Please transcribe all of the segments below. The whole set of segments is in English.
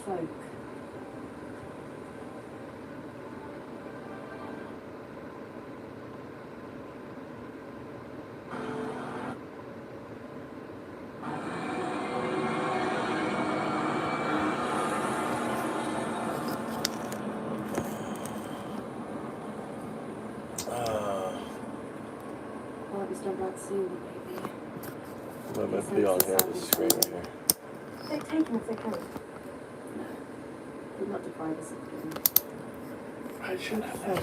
folk. Well, it was done that soon, maybe. What might be on here? This screen right here. They've taken if they can. No. Did not deprive us of the game. I should have that.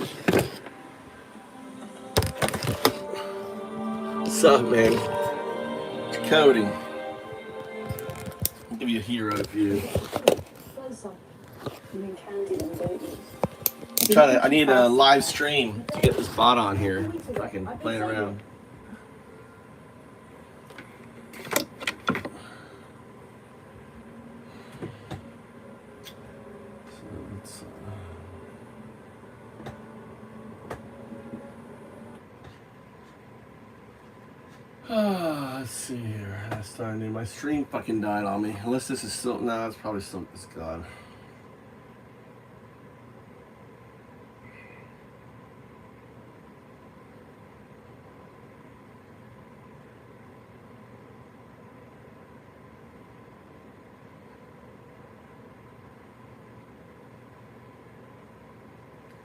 What's up, man? It's Cody. I'll give you a hero view. You mean Candyland, don't you? I need a live stream to get this bot on here. So I can play it around. Let's see here. Last time my stream fucking died on me. Unless this is still, no, it's probably still, it's gone.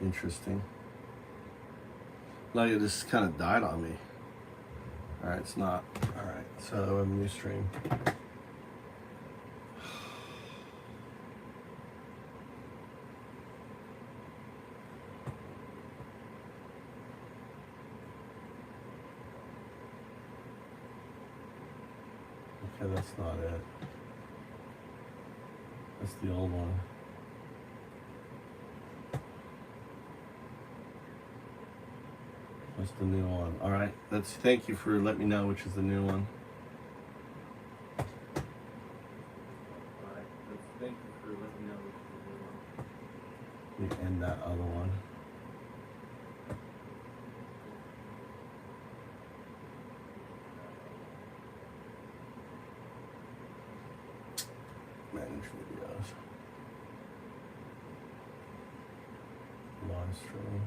Interesting. Like it just kind of died on me. All right, it's not. All right, so I have a new stream. Okay, that's not it. That's the old one. What's the new one? All right, thank you for letting me know which is the new one. All right, thank you for letting me know which is the new one. And that other one. Manage videos. Live stream.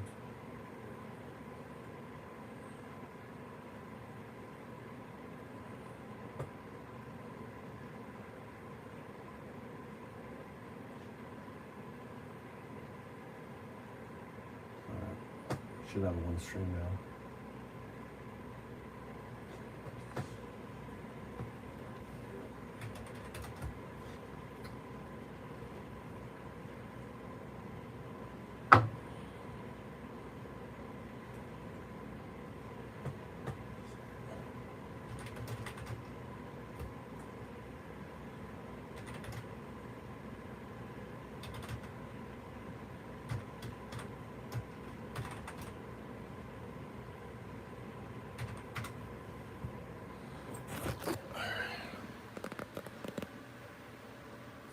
Should have one stream now.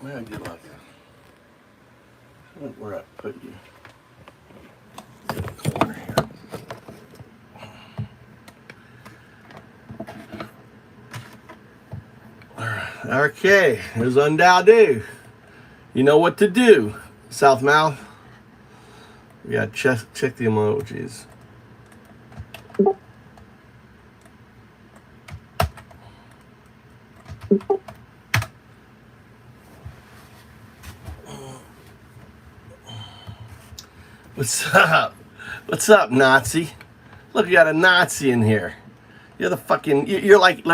Where I get like where I put you? In the corner here. All right. Okay, here's Undado. You know what to do, Southmouth. We gotta check the emojis. What's up? What's up, Nazi? Look, you got a Nazi in here. You're the fucking. You're like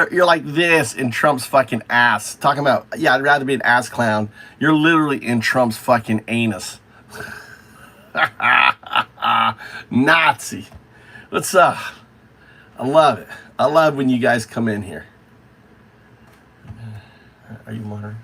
this in Trump's fucking ass. Talking about, yeah, I'd rather be an ass clown. You're literally in Trump's fucking anus. Nazi. What's up? I love it. I love when you guys come in here. Are you monitoring?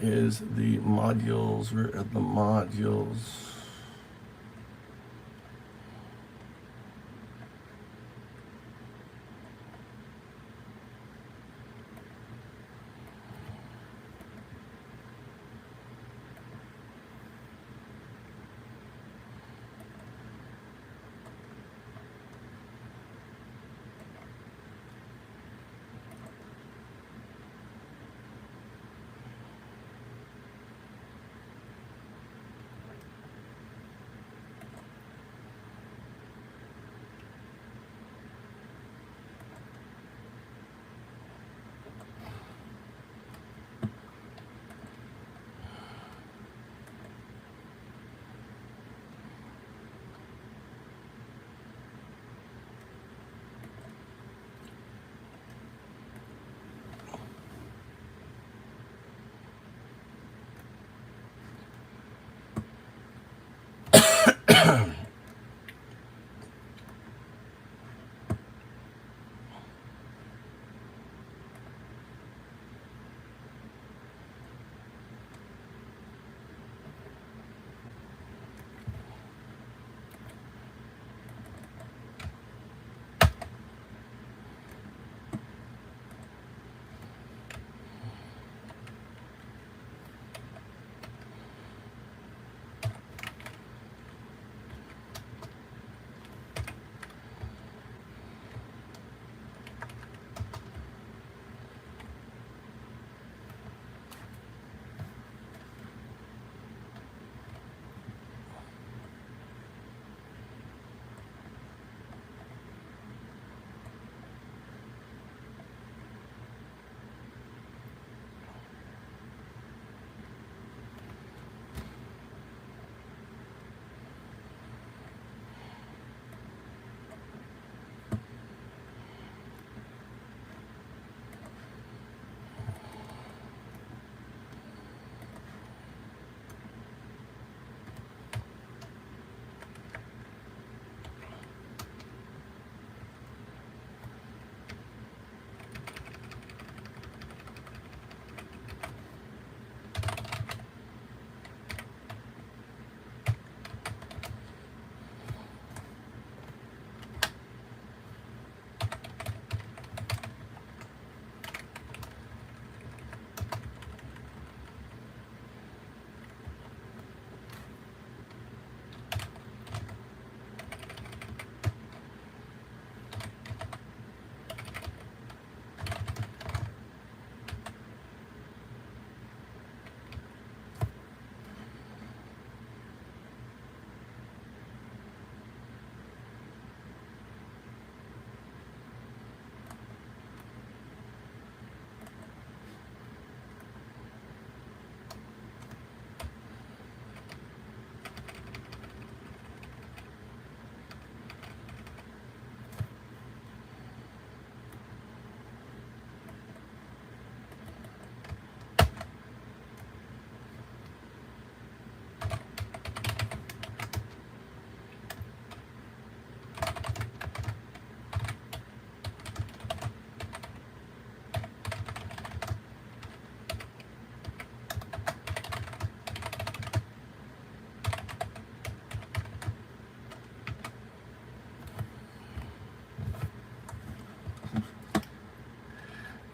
Is the modules. We're at the modules.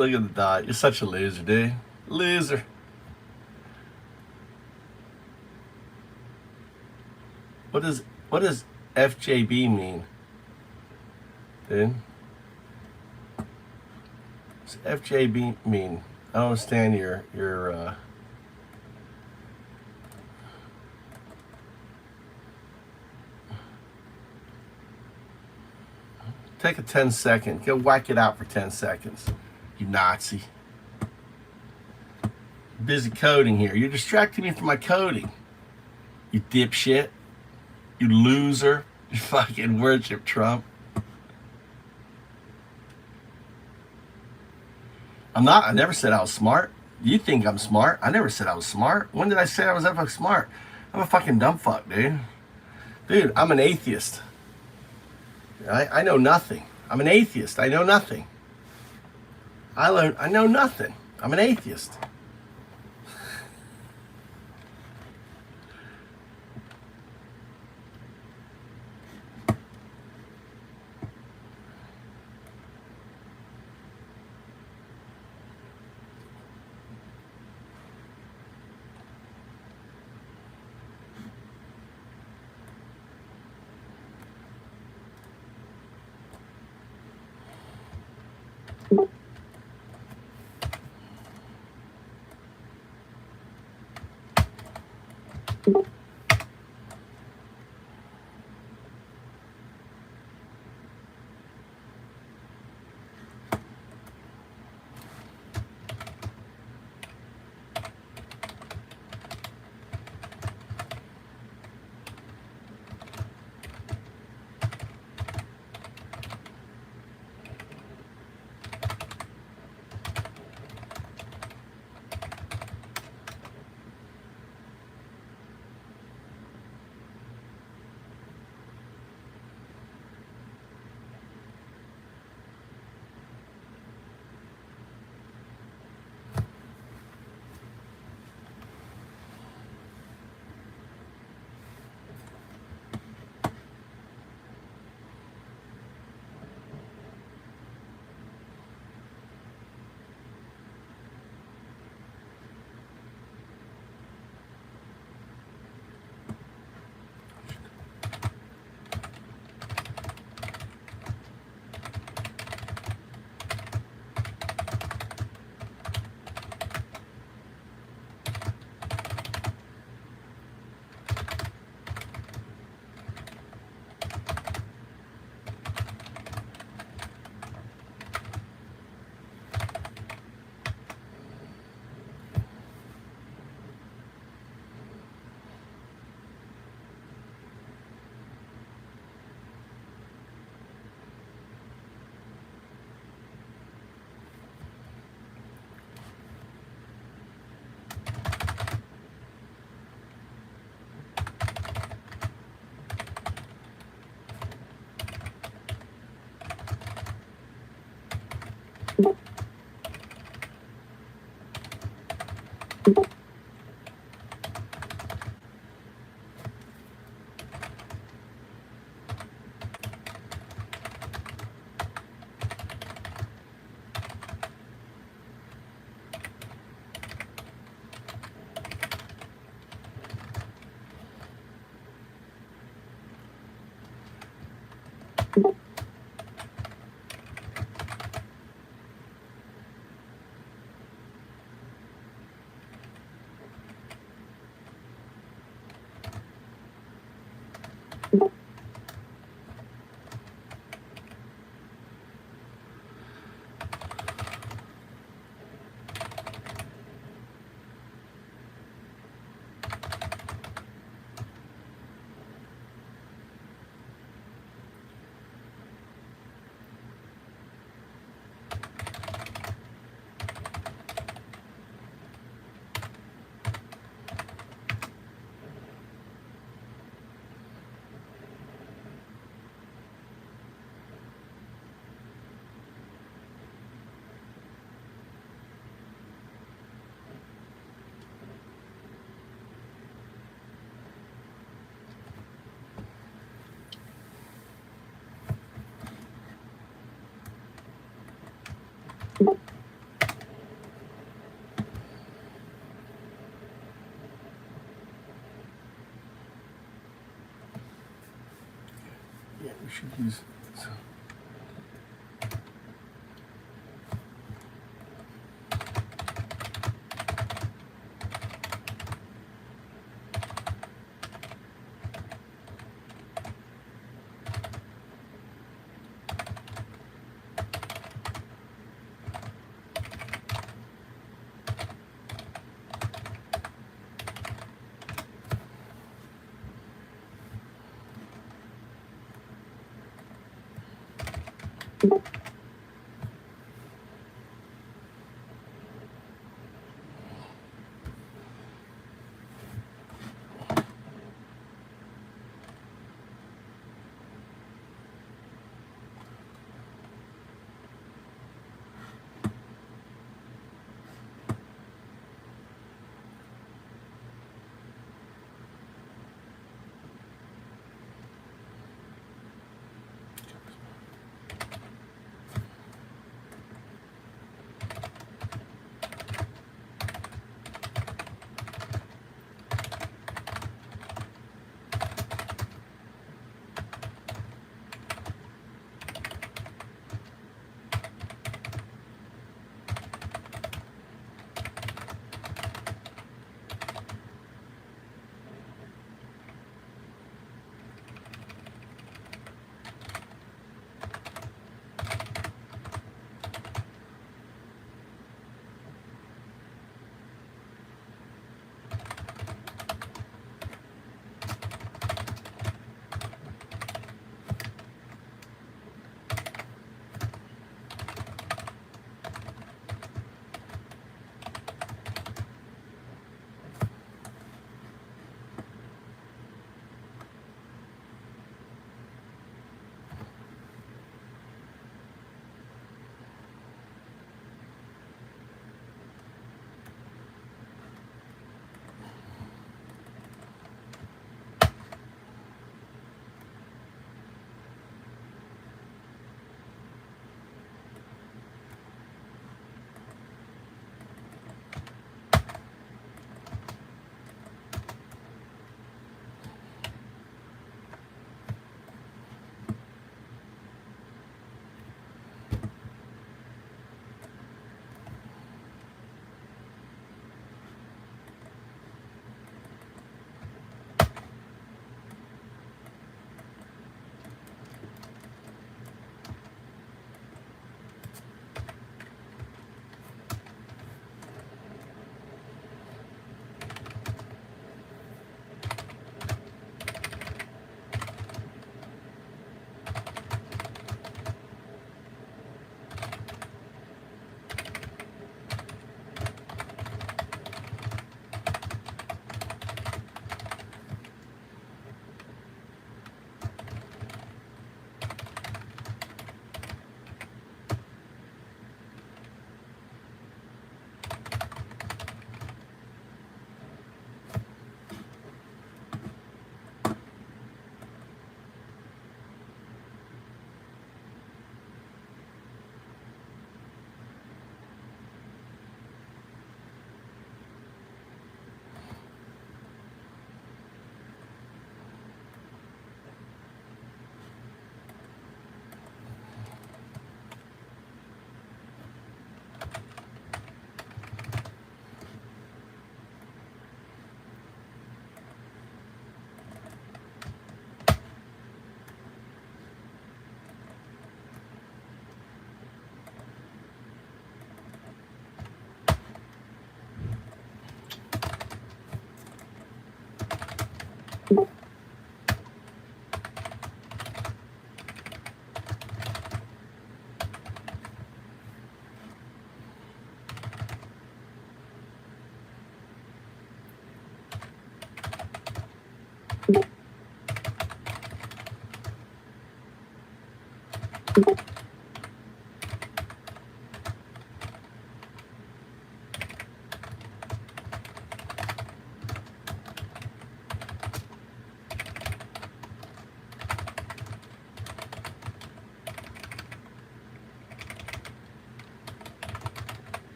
Look at the dot. You're such a loser, dude. Loser. What does FJB mean? Dude? What's FJB mean? I don't understand your take a 10-second. Go whack it out for 10 seconds. You Nazi. Busy coding here. You're distracting me from my coding. You dipshit. You loser. You fucking worship Trump. I'm not. I never said I was smart. You think I'm smart. I never said I was smart. When did I say I was ever smart? I'm a fucking dumb fuck, dude. Dude, I'm an atheist. I know nothing. I'm an atheist. I know nothing. I know nothing. I'm an atheist.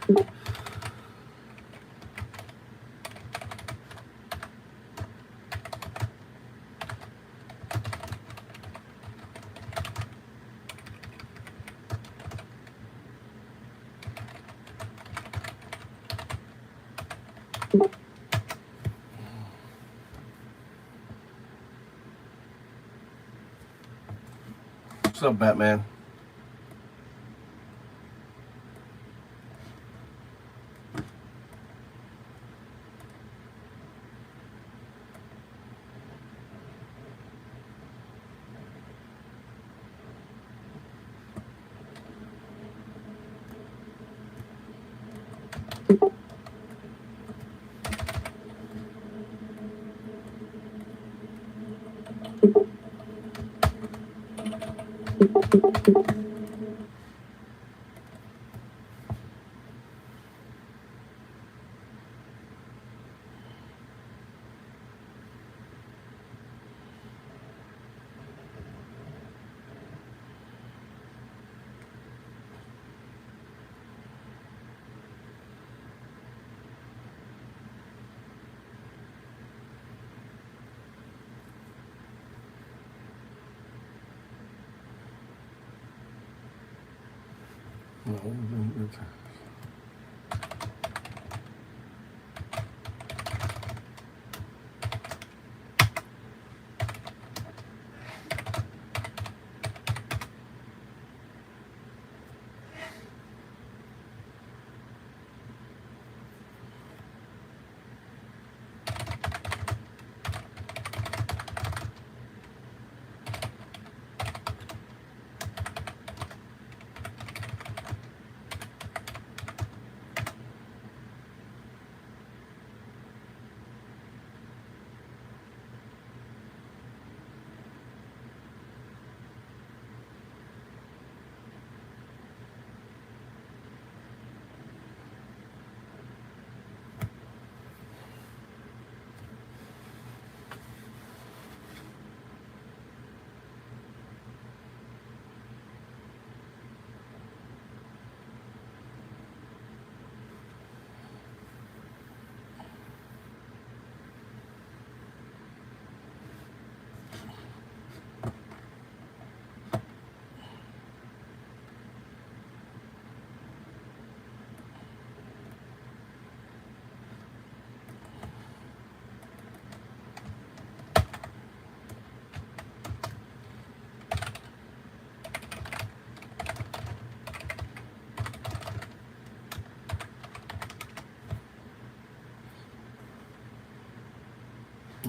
What's up, Batman?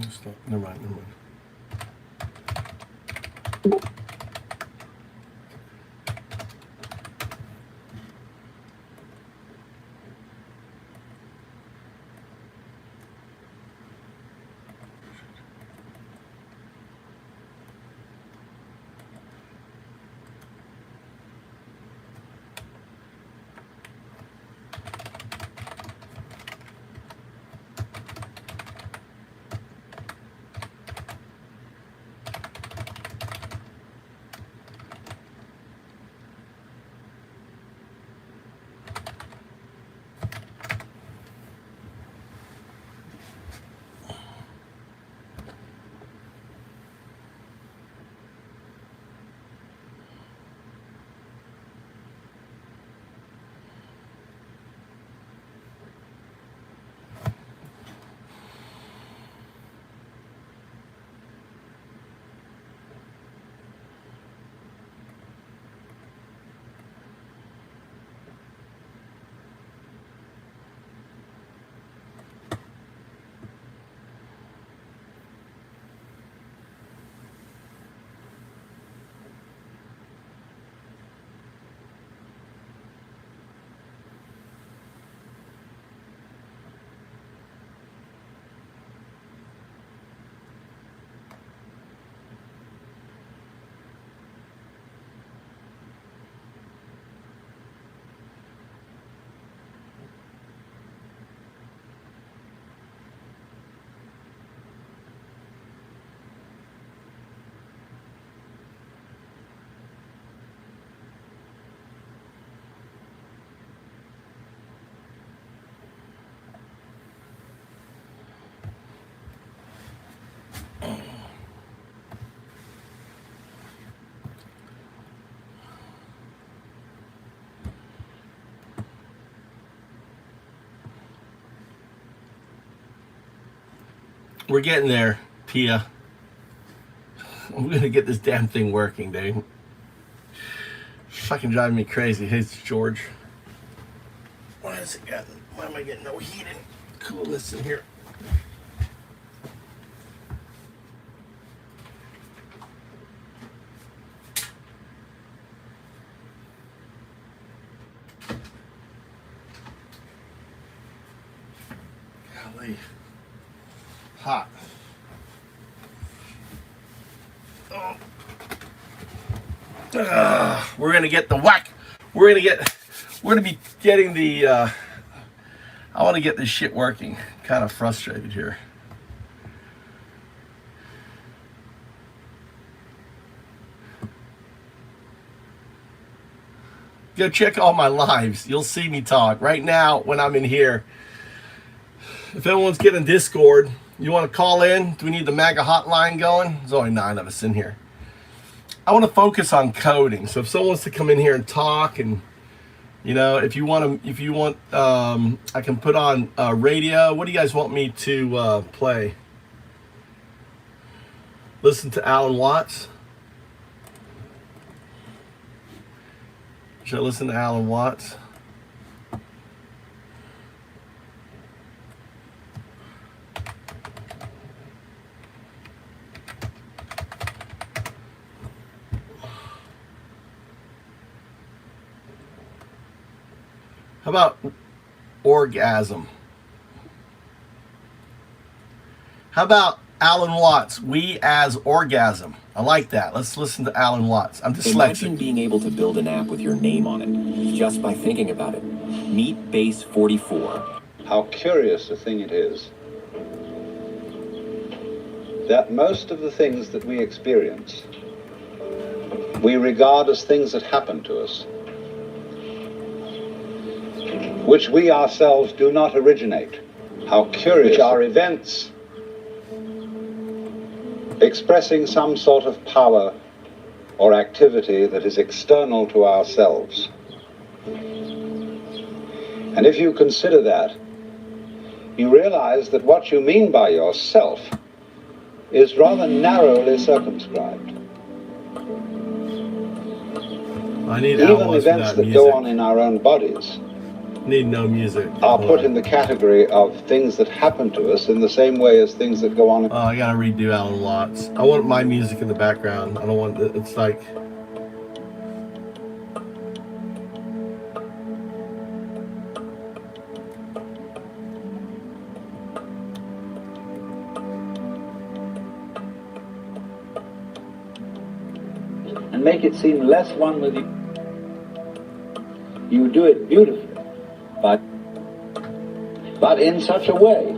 No, stop. Never mind. Never mind. We're getting there, Tia. I'm gonna get this damn thing working, dude. Fucking driving me crazy. Hey, it's George. Why am I getting no heated coolness in here? Golly. Hot. Oh. We're gonna get the whack. We're gonna be getting the. I want to get this shit working. Kind of frustrated here. Go check all my lives. You'll see me talk right now when I'm in here. If everyone's getting Discord, you want to call in? Do we need the MAGA hotline going? There's only 9 of us in here. I want to focus on coding. So if someone wants to come in here and talk, and you know, if you want, I can put on radio. What do you guys want me to play? Listen to Alan Watts. Should I listen to Alan Watts? How about orgasm? How about Alan Watts, We As Orgasm? I like that. Let's listen to Alan Watts. I'm dyslexic. Imagine being able to build an app with your name on it, just by thinking about it. Meet Base 44. How curious a thing it is that most of the things that we experience, we regard as things that happen to us, which we ourselves do not originate. How curious. Which are events expressing some sort of power or activity that is external to ourselves. And if you consider that, you realize that what you mean by yourself is rather narrowly circumscribed. I need even events that go on in our own bodies need no music. Are put in the category of things that happen to us in the same way as things that go on. Oh, I gotta redo Alan Watts. I want my music in the background. I don't want it's like. And make it seem less one with you. You do it beautifully. But in such a way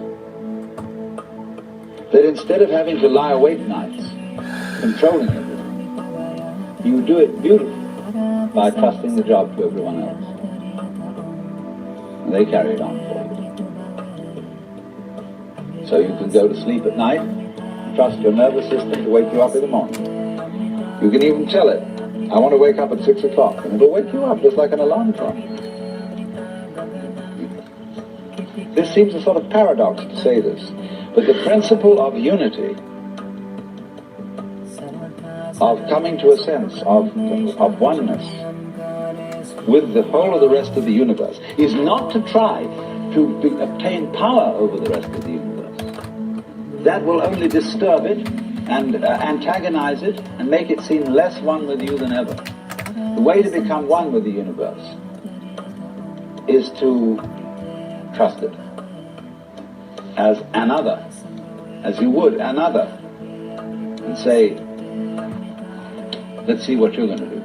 that instead of having to lie awake nights, controlling everything, you do it beautifully by trusting the job to everyone else. And they carry it on for you. So you can go to sleep at night, trust your nervous system to wake you up in the morning. You can even tell it, I want to wake up at 6 o'clock, and it'll wake you up just like an alarm clock. This seems a sort of paradox to say this, but the principle of unity, of coming to a sense of oneness with the whole of the rest of the universe, is not to try to obtain power over the rest of the universe. That will only disturb it and antagonize it and make it seem less one with you than ever. The way to become one with the universe is to trust it as another, as you would another, and say, let's see what you're going to do.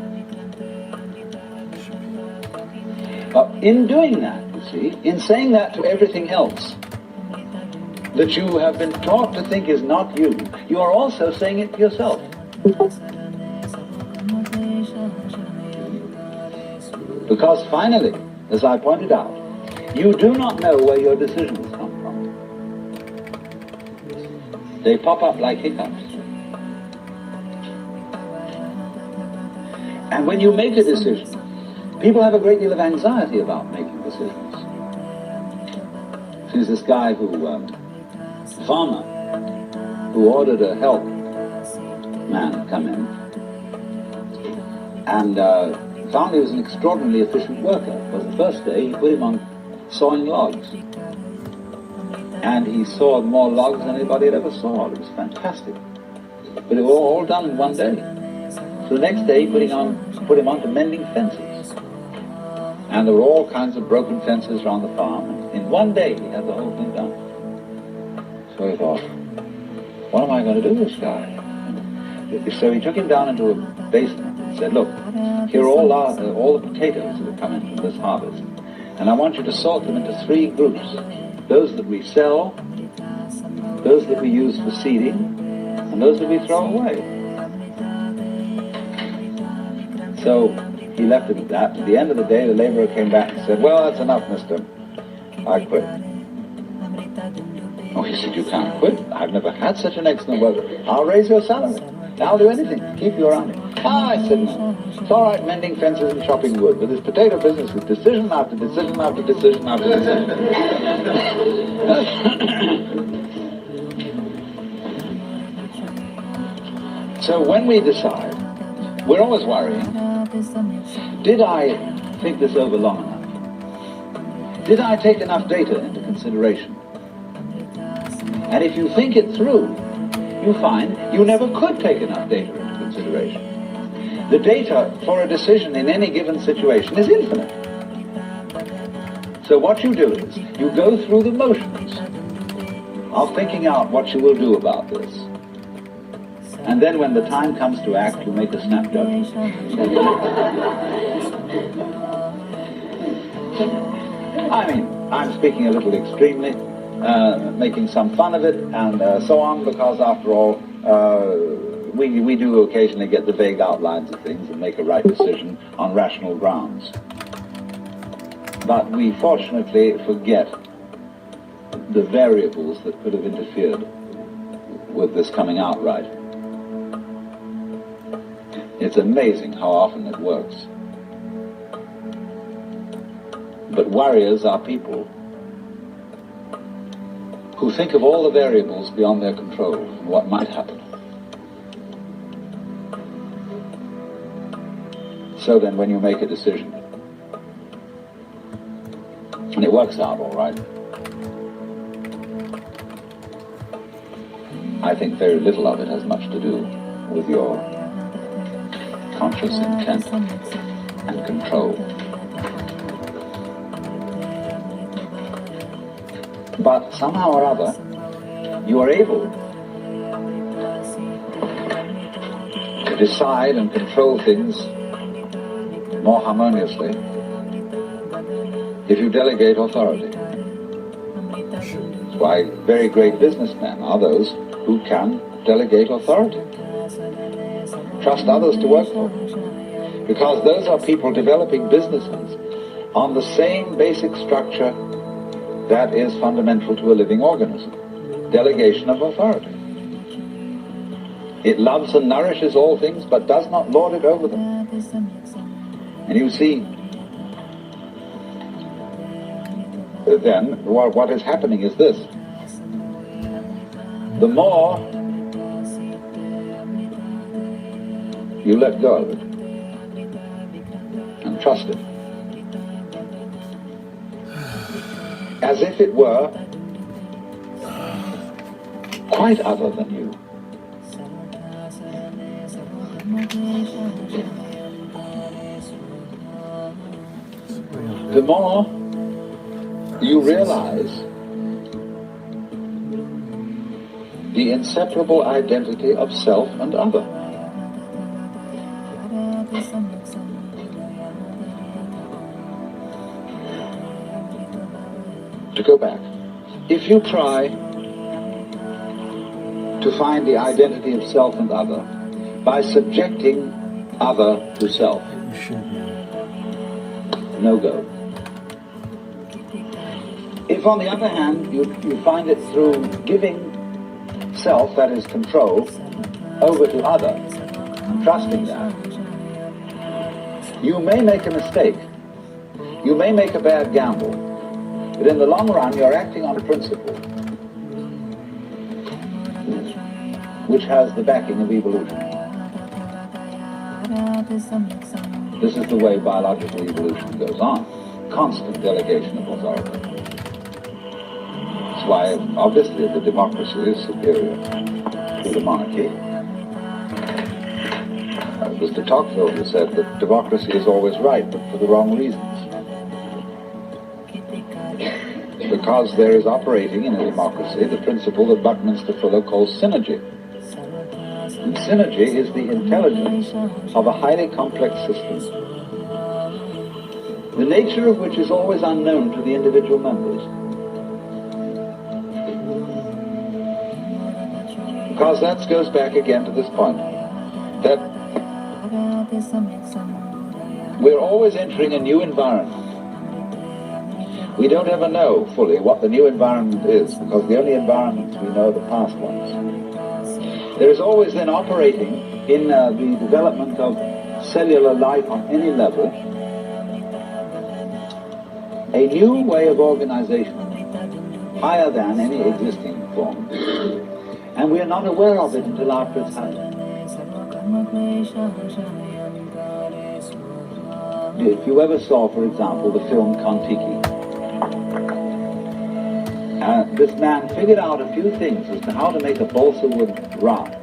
But in doing that, you see, in saying that to everything else that you have been taught to think is not you, you are also saying it to yourself. Because finally, as I pointed out, you do not know where your decisions come from. They pop up like hiccups. And when you make a decision, people have a great deal of anxiety about making decisions. There's this guy who, farmer, who ordered a help man come in and found he was an extraordinarily efficient worker. Because the first day he put him on sawing logs. And he sawed more logs than anybody had ever sawed. It was fantastic. But it was all done in one day. So the next day he put him on to mending fences. And there were all kinds of broken fences around the farm. In one day he had the whole thing done. So he thought, what am I going to do with this guy? So he took him down into a basement and said, look, here are all the potatoes that have come in from this harvest. And I want you to sort them into 3 groups. Those that we sell, those that we use for seeding, and those that we throw away. So he left it at that. At the end of the day, the laborer came back and said, well, that's enough, mister. I quit. Oh, he said, you can't quit. I've never had such an excellent worker. I'll raise your salary. I'll do anything. Keep you around me. Ah, I said, no. It's all right mending fences and chopping wood, but this potato business is decision after decision after decision after decision. So when we decide, we're always worrying, did I think this over long enough? Did I take enough data into consideration? And if you think it through, you find you never could take enough data into consideration. The data for a decision in any given situation is infinite. So what you do is, you go through the motions of thinking out what you will do about this. And then when the time comes to act, you make a snap judgment. I mean, I'm speaking a little extremely, making some fun of it and so on, because after all, we do occasionally get the vague outlines of things and make a right decision on rational grounds. But we fortunately forget the variables that could have interfered with this coming out right. It's amazing how often it works. But warriors are people who think of all the variables beyond their control and what might happen. So then when you make a decision, and it works out all right, I think very little of it has much to do with your conscious intent and control. But somehow or other, you are able to decide and control things more harmoniously if you delegate authority. That's why very great businessmen are those who can delegate authority. Trust others to work for them. Because those are people developing businesses on the same basic structure that is fundamental to a living organism. Delegation of authority. It loves and nourishes all things, but does not lord it over them. And you see, then, what is happening is this. The more you let go of it and trust it, as if it were quite other than you. The more you realize the inseparable identity of self and other. To go back, if you try to find the identity of self and other by subjecting other to self, no go. If on the other hand you find it through giving self, that is control, over to other, and trusting that, you may make a mistake, you may make a bad gamble, but in the long run you're acting on a principle. which has the backing of evolution. This is the way biological evolution goes on. Constant delegation of authority. That's why, obviously, the democracy is superior to the monarchy. It was de Tocqueville who said that democracy is always right, but for the wrong reasons. Because there is operating in a democracy the principle that Buckminster Fuller calls synergy. And synergy is the intelligence of a highly complex system, the nature of which is always unknown to the individual members. Because that goes back again to this point, that we're always entering a new environment. We don't ever know fully what the new environment is, because the only environments we know are the past ones. There is always then operating in the development of cellular life on any level a new way of organization, higher than any existing form. And we are not aware of it until after it's happened. If you ever saw, for example, the film Kon-Tiki, this man figured out a few things as to how to make a balsa wood raft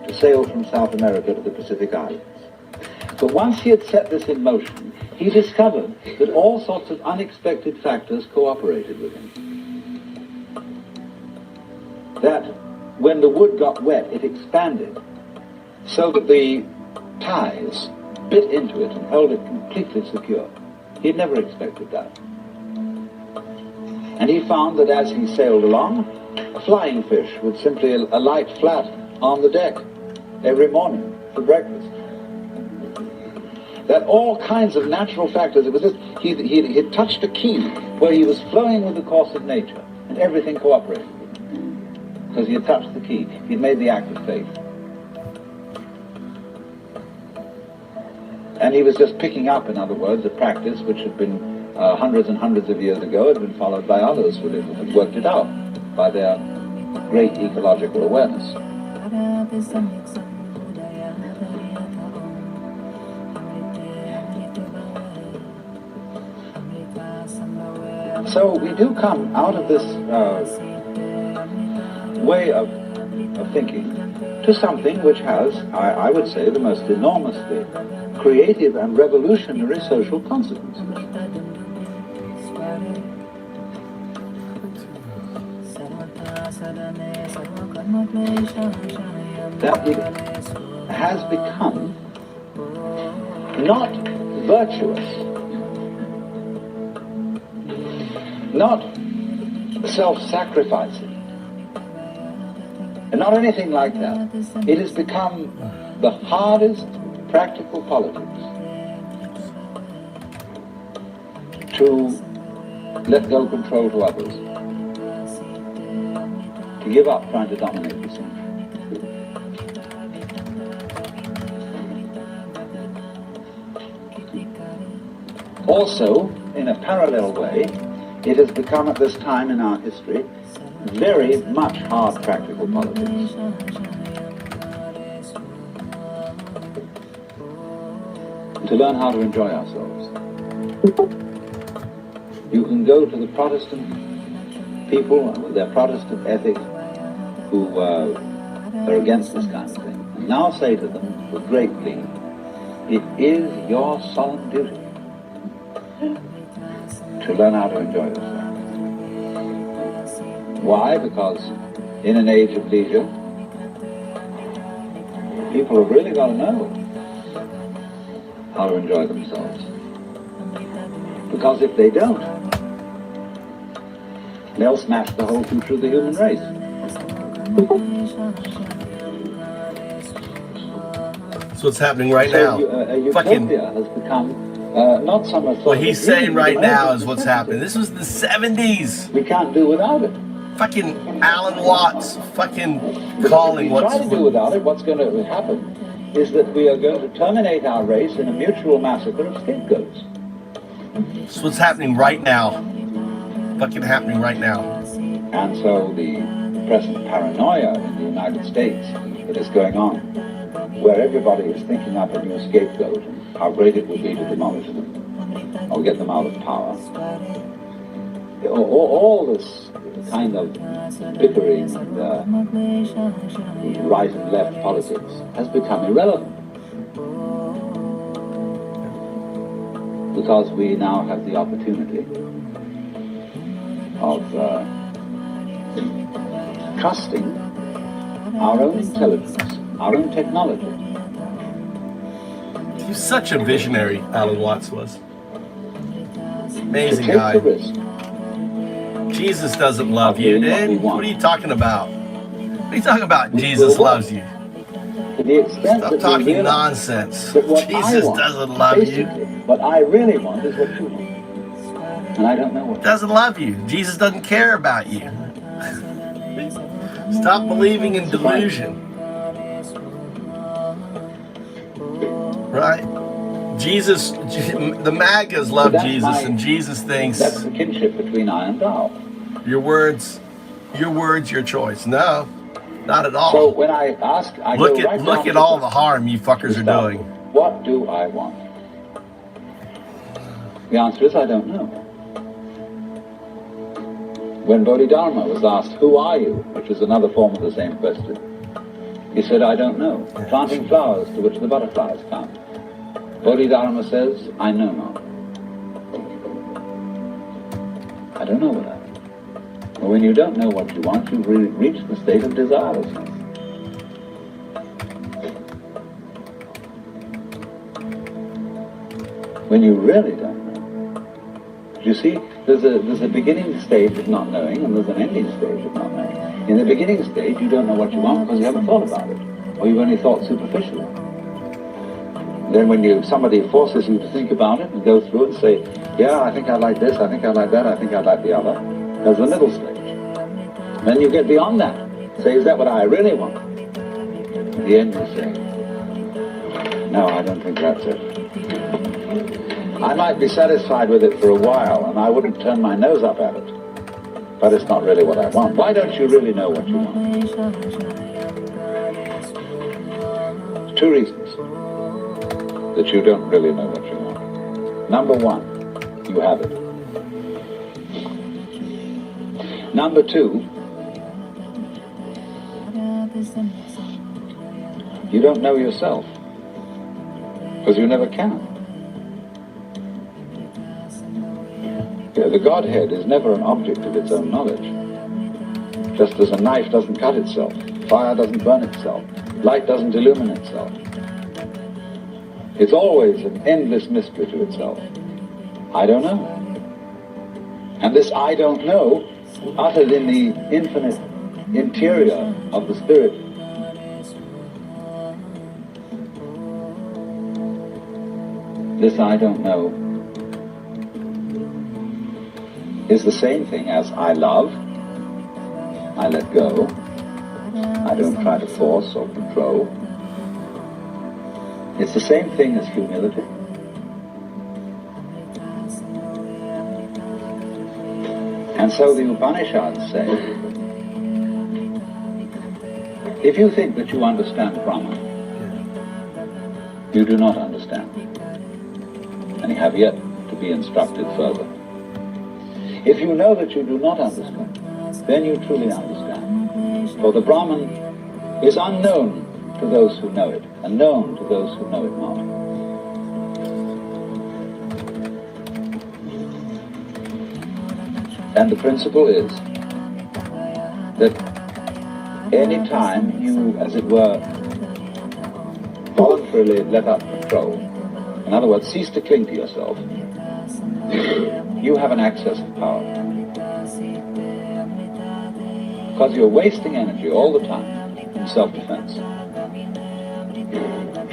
to sail from South America to the Pacific Islands. But once he had set this in motion, he discovered that all sorts of unexpected factors cooperated with him. That when the wood got wet, it expanded, so that the ties bit into it and held it completely secure. He'd never expected that. And he found that as he sailed along, a flying fish would simply alight flat on the deck every morning for breakfast. That all kinds of natural factors, it was just, he touched a key where he was flowing with the course of nature, and everything cooperated with him. Because he had touched the key. He'd made the act of faith. And he was just picking up, in other words, a practice which had been hundreds and hundreds of years ago, had been followed by others who had worked it out by their great ecological awareness. So we do come out of this way of thinking to something which has, I would say, the most enormously creative and revolutionary social consequences. That it has become not virtuous, not self-sacrificing, and not anything like that. It has become the hardest practical politics to let go control to others, to give up trying to dominate the scene. Also, in a parallel way, it has become at this time in our history very much hard practical politics. To learn how to enjoy ourselves. You can go to the Protestant people with their Protestant ethics who are against this kind of thing, and now say to them with great glee, it is your solemn duty to learn how to enjoy yourself. Why? Because in an age of leisure, people have really got to know how to enjoy themselves. Because if they don't, they'll smash the whole future of the human race. That's what's happening right now. Utopia has become not some authority. What he's saying right now is what's happening. This was the 70s. We can't do without it. Fucking Alan Watts fucking calling If we try to do without it, what's going to happen is that we are going to terminate our race in a mutual massacre of scapegoats. That's what's happening right now. Fucking happening right now. And so the present paranoia in the United States that is going on, where everybody is thinking up a new scapegoat and how great it would be to demolish them or get them out of power. All this kind of bickering and right and left politics has become irrelevant, because we now have the opportunity of trusting our own intelligence, our own technology. He was such a visionary, Alan Watts was. Amazing To take guy. the risk. Jesus doesn't love you, dude. What are you talking about? What are you talking about? Jesus loves you. To the extent Stop that we talking realize nonsense. that what I Jesus want, doesn't love you. basically, what I really want is what you want. And I don't know what. Doesn't love you. Jesus doesn't care about you. Stop believing in delusion. Right? Jesus, the MAGAs love Jesus, and Jesus thinks That's the kinship between I and thou. your words, your choice. No, not at all. So when I ask, I Look go right at all the harm you fuckers are doing. What do I want? The answer is I don't know. When Bodhidharma was asked, "Who are you?" which is another form of the same question, he said, "I don't know. Planting flowers to which the butterflies come." Bodhidharma says, "I know not." I don't know what I want. Well, when you don't know what you want, you've reached the state of desirelessness. When you really don't know. You see, there's a beginning stage of not knowing, and there's an ending stage of not knowing. In the beginning stage, you don't know what you want because you haven't thought about it, or you've only thought superficially. Then when somebody forces you to think about it and go through it and say, "Yeah, I think I like this, I think I like that, I think I like the other," there's the middle stage. Then you get beyond that. Say, "Is that what I really want?" At the end you say, "No, I don't think that's it. I might be satisfied with it for a while, and I wouldn't turn my nose up at it, but it's not really what I want." Why don't you really know what you want? Two reasons that you don't really know what you want. Number one, you have it. Number two, you don't know yourself, because you never can. The Godhead is never an object of its own knowledge. Just as a knife doesn't cut itself, fire doesn't burn itself, light doesn't illumine itself. It's always an endless mystery to itself. I don't know. And this I don't know, uttered in the infinite interior of the spirit, this I don't know is the same thing as I love, I let go, I don't try to force or control. It's the same thing as humility. And so the Upanishads say, if you think that you understand Brahman, you do not understand, and you have yet to be instructed further. If you know that you do not understand, then you truly understand. For the Brahman is unknown to those who know it, and known to those who know it not. And the principle is that any time you, as it were, voluntarily let up control, in other words, cease to cling to yourself, you have an access of power. Because you're wasting energy all the time in self-defense,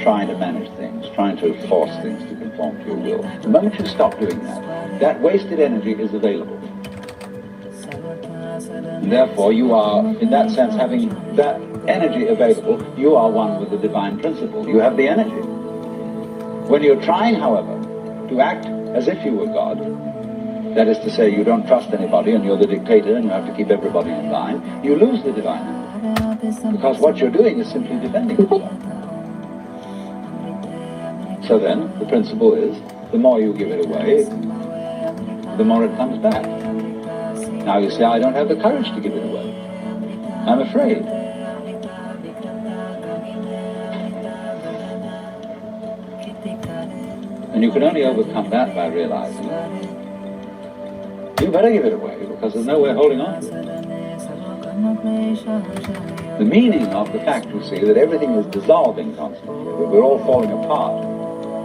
trying to manage things, trying to force things to conform to your will. The moment you stop doing that, that wasted energy is available. And therefore, you are, in that sense, having that energy available, you are one with the divine principle. You have the energy. When you're trying, however, to act as if you were God, that is to say, you don't trust anybody and you're the dictator and you have to keep everybody in line, you lose the divine hand. Because what you're doing is simply defending yourself. So then, the principle is, the more you give it away, the more it comes back. Now you say, I don't have the courage to give it away. I'm afraid. And you can only overcome that by realizing you better give it away because there's no way of holding on to it. The meaning of the fact, you see, that everything is dissolving constantly, that we're all falling apart,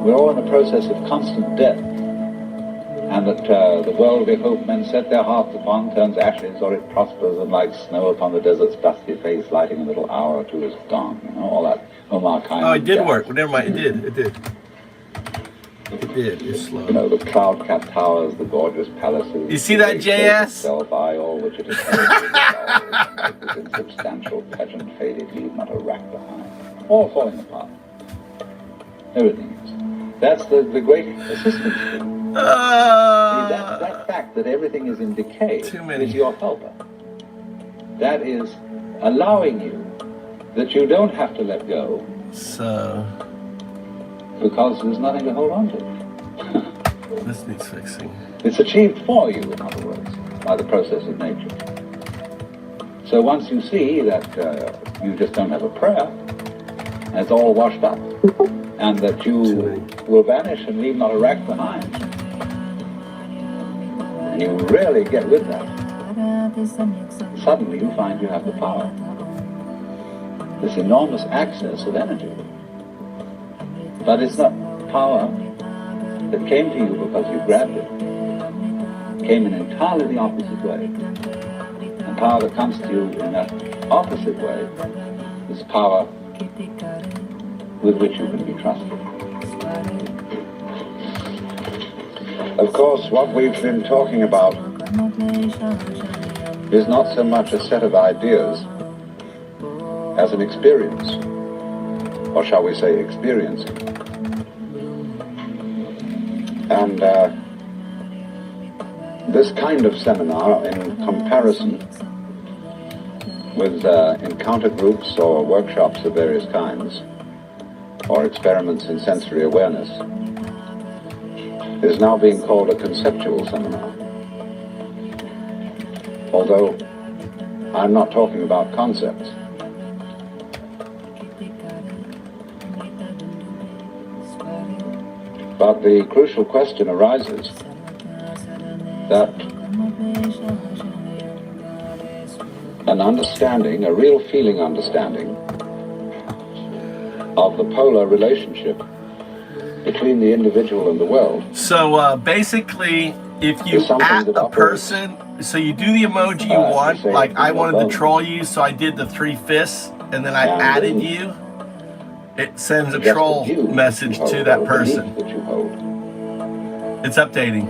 we're all in a process of constant death, and that the world we hope men set their hearts upon turns ashes, or it prospers, and like snow upon the desert's dusty face, lighting a little hour or two is gone. You know, all that Omar kind. Oh, it did work. Well, never mind. It did. It did. It did. It's slow. You know, the cloud-capped towers, the gorgeous palaces. You see that, JS? Itself, all which it is insubstantial, pageant faded, leave not a rack behind. All falling apart. Everything is. That's the great assistance thing. That fact that everything is in decay is your helper. That is allowing you that you don't have to let go. So... because there's nothing to hold on to. This needs fixing. It's achieved for you, in other words, by the process of nature. So once you see that you just don't have a prayer, and it's all washed up, and that you will vanish and leave not a rack behind, and you really get with that, suddenly you find you have the power. This enormous access of energy. But it's not power that came to you because you grabbed it. It came in entirely the opposite way. And power that comes to you in that opposite way is power with which you can be trusted. Of course, what we've been talking about is not so much a set of ideas as an experience, or shall we say experiencing. And this kind of seminar, in comparison with encounter groups or workshops of various kinds, or experiments in sensory awareness, is now being called a conceptual seminar. Although I'm not talking about concepts. But the crucial question arises that an understanding, a real feeling understanding of the polar relationship between the individual and the world. So basically, if you add a person, so you do the emoji you want, like I wanted to troll you, so I did the 3 fists, and then I added you. It sends a troll message to that person. It's updating.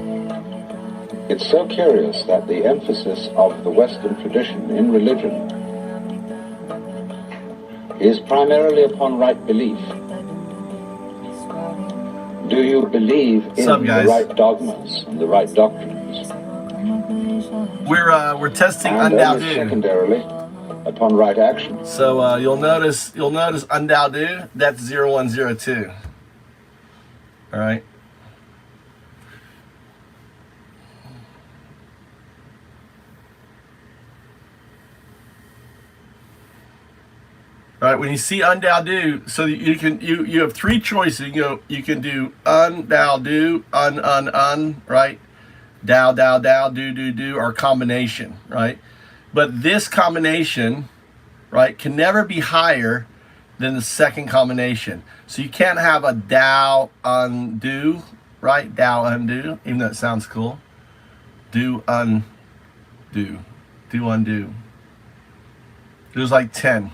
It's so curious that the emphasis of the Western tradition in religion is primarily upon right belief. Do you believe in the right dogmas and the right doctrines? We're testing and Undao secondarily upon right action. So you'll notice Undao, that's 0102. All right. All right, when you see Undao, so you have 3 choices. You can do Undao, un, right? Dao, do, or combination, right? But this combination, right, can never be higher than the second combination. So you can't have a Dao undo, right? Dao undo, even though it sounds cool. Do undo. There's like 10.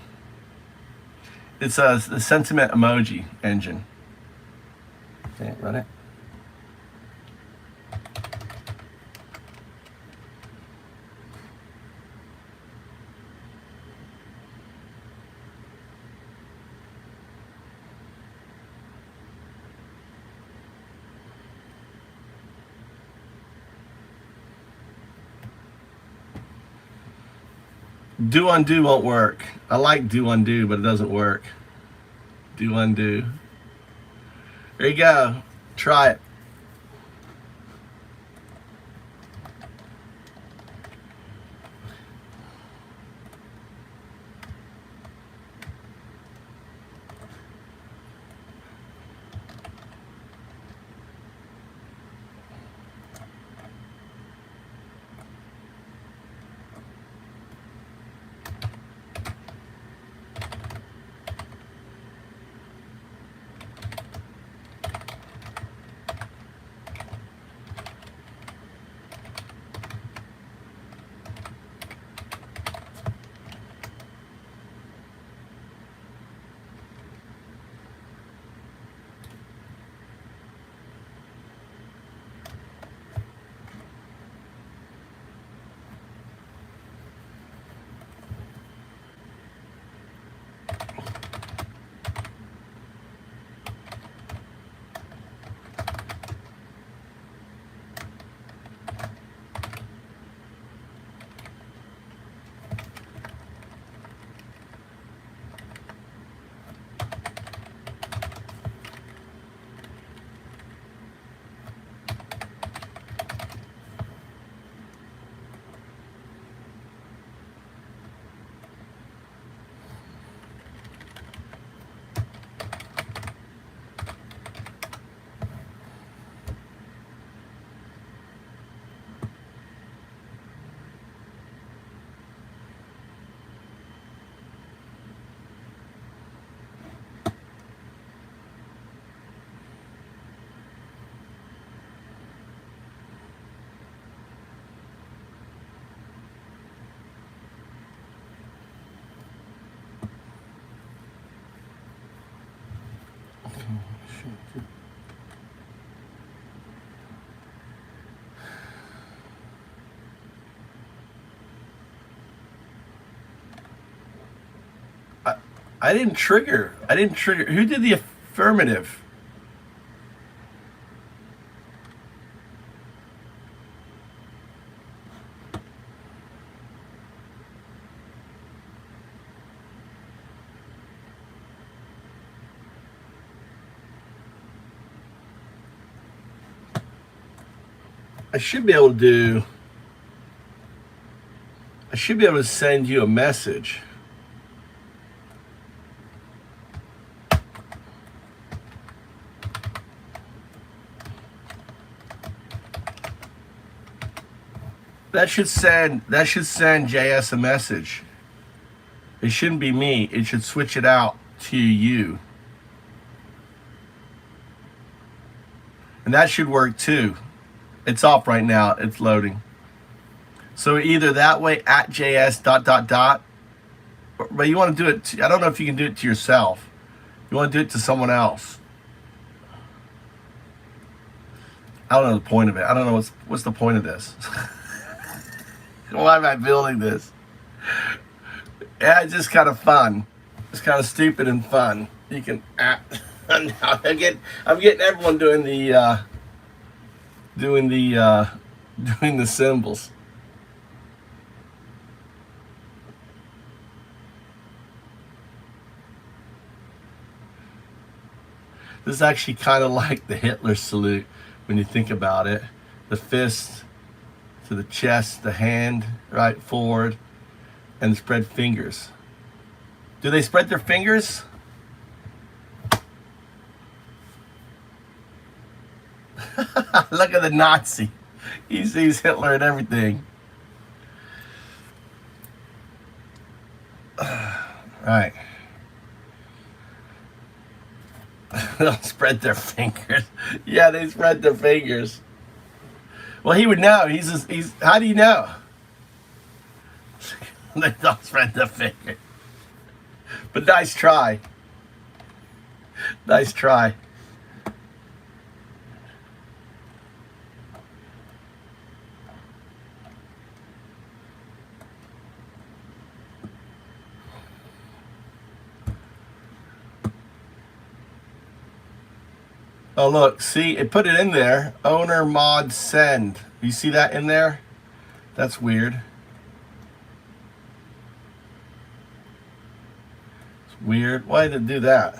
It's a sentiment emoji engine. Okay, run it. Do undo won't work. I like do undo, but it doesn't work. Do undo. There you go. Try it. I didn't trigger. I didn't trigger. Who did the affirmative? I should be able to send you a message. That should send JS a message. It shouldn't be me. It should switch it out to you. And that should work too. It's off right now. It's loading. So either that way at JS ... But you want to do it. I don't know if you can do it to yourself. You want to do it to someone else. I don't know the point of it. I don't know what's the point of this. Why am I building this? Yeah, it's just kind of fun. It's kind of stupid and fun. You can. I'm getting everyone doing the symbols. This is actually kind of like the Hitler salute when you think about it. The fist to the chest, the hand right forward, and the spread fingers. Do they spread their fingers? Look at the Nazi. He sees Hitler and everything. Right. They'll spread their fingers. Yeah, they spread their fingers. Well, he would know. He's. How do you know? They don't spread their fingers. But nice try. Nice try. Oh, look, see, it put it in there. Owner mod send. You see that in there? That's weird. Weird. Why did it do that?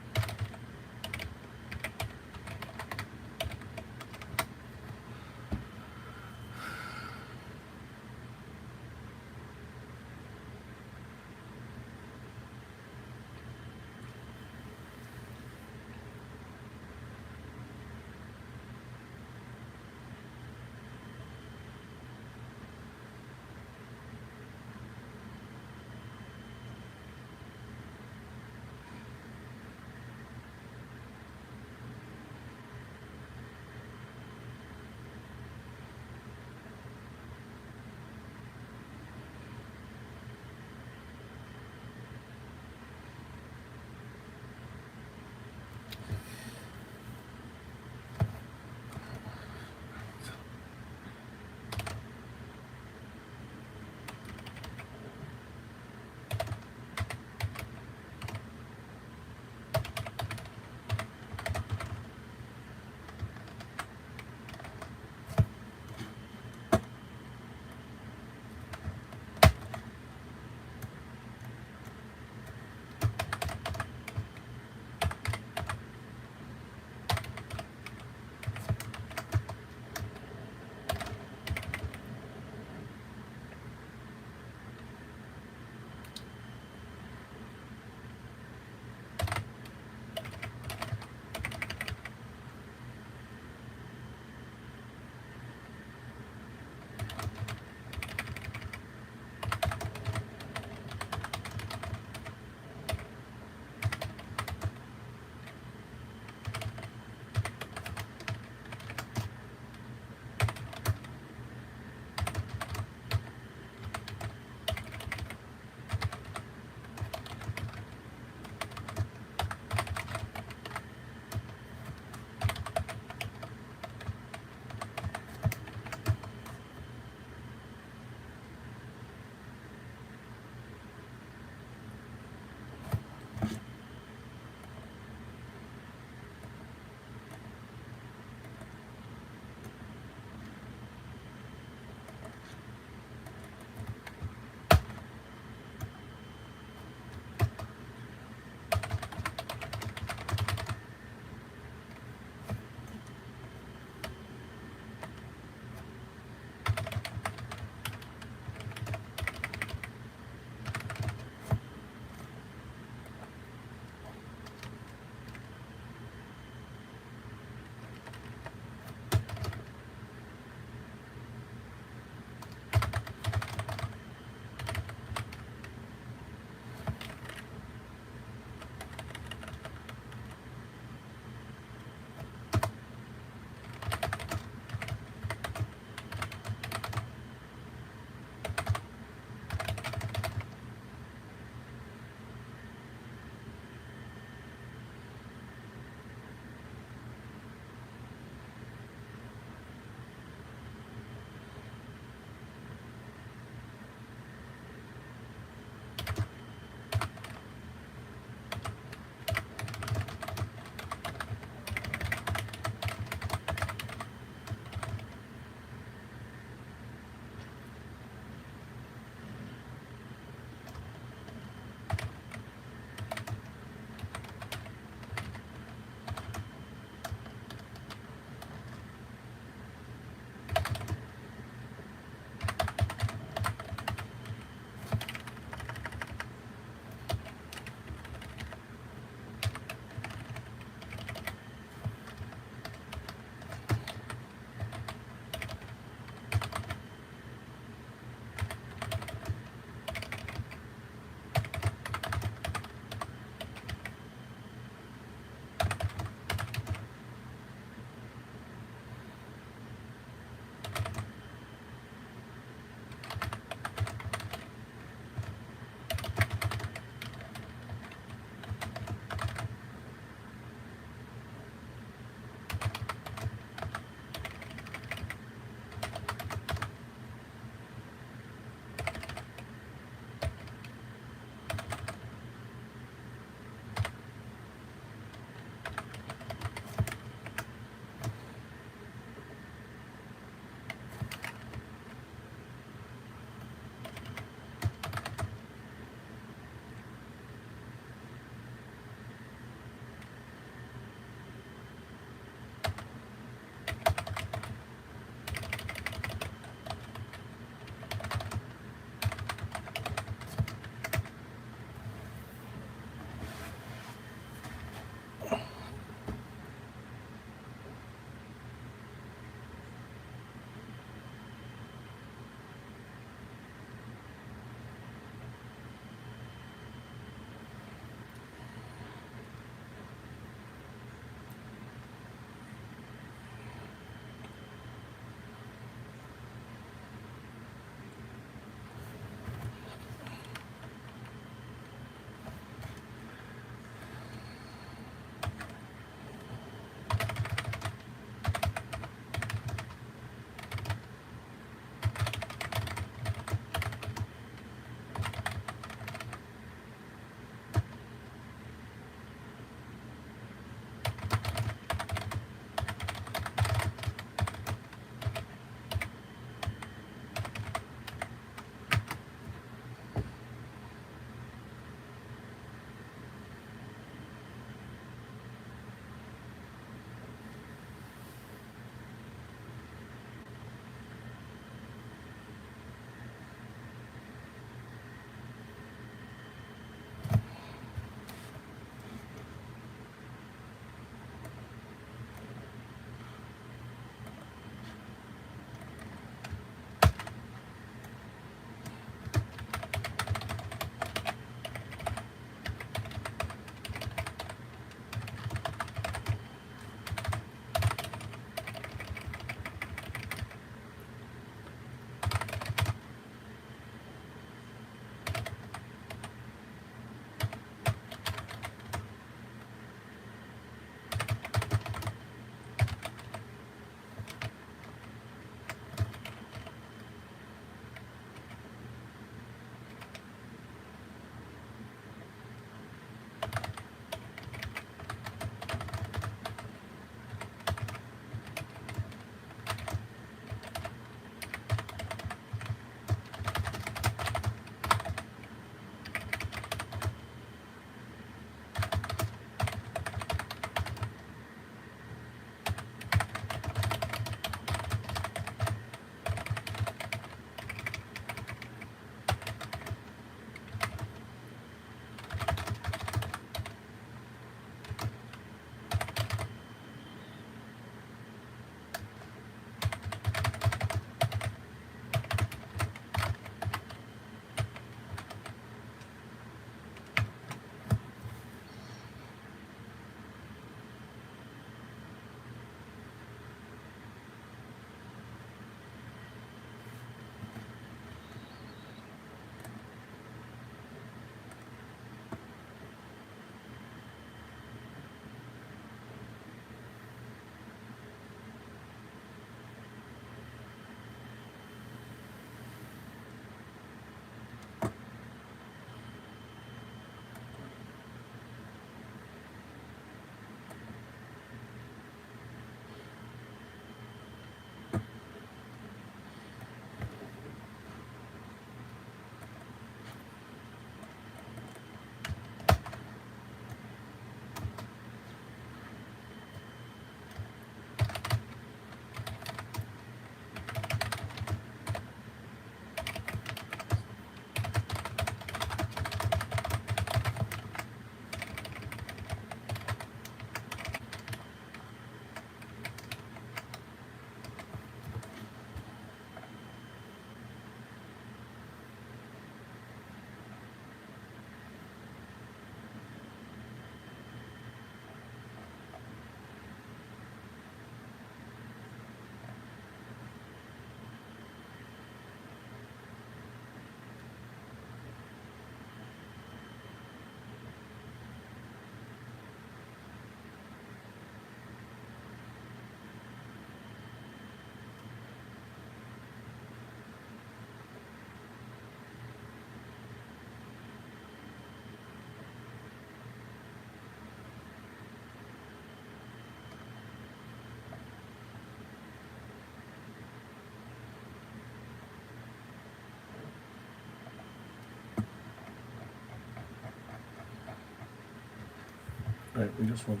Right, we just want.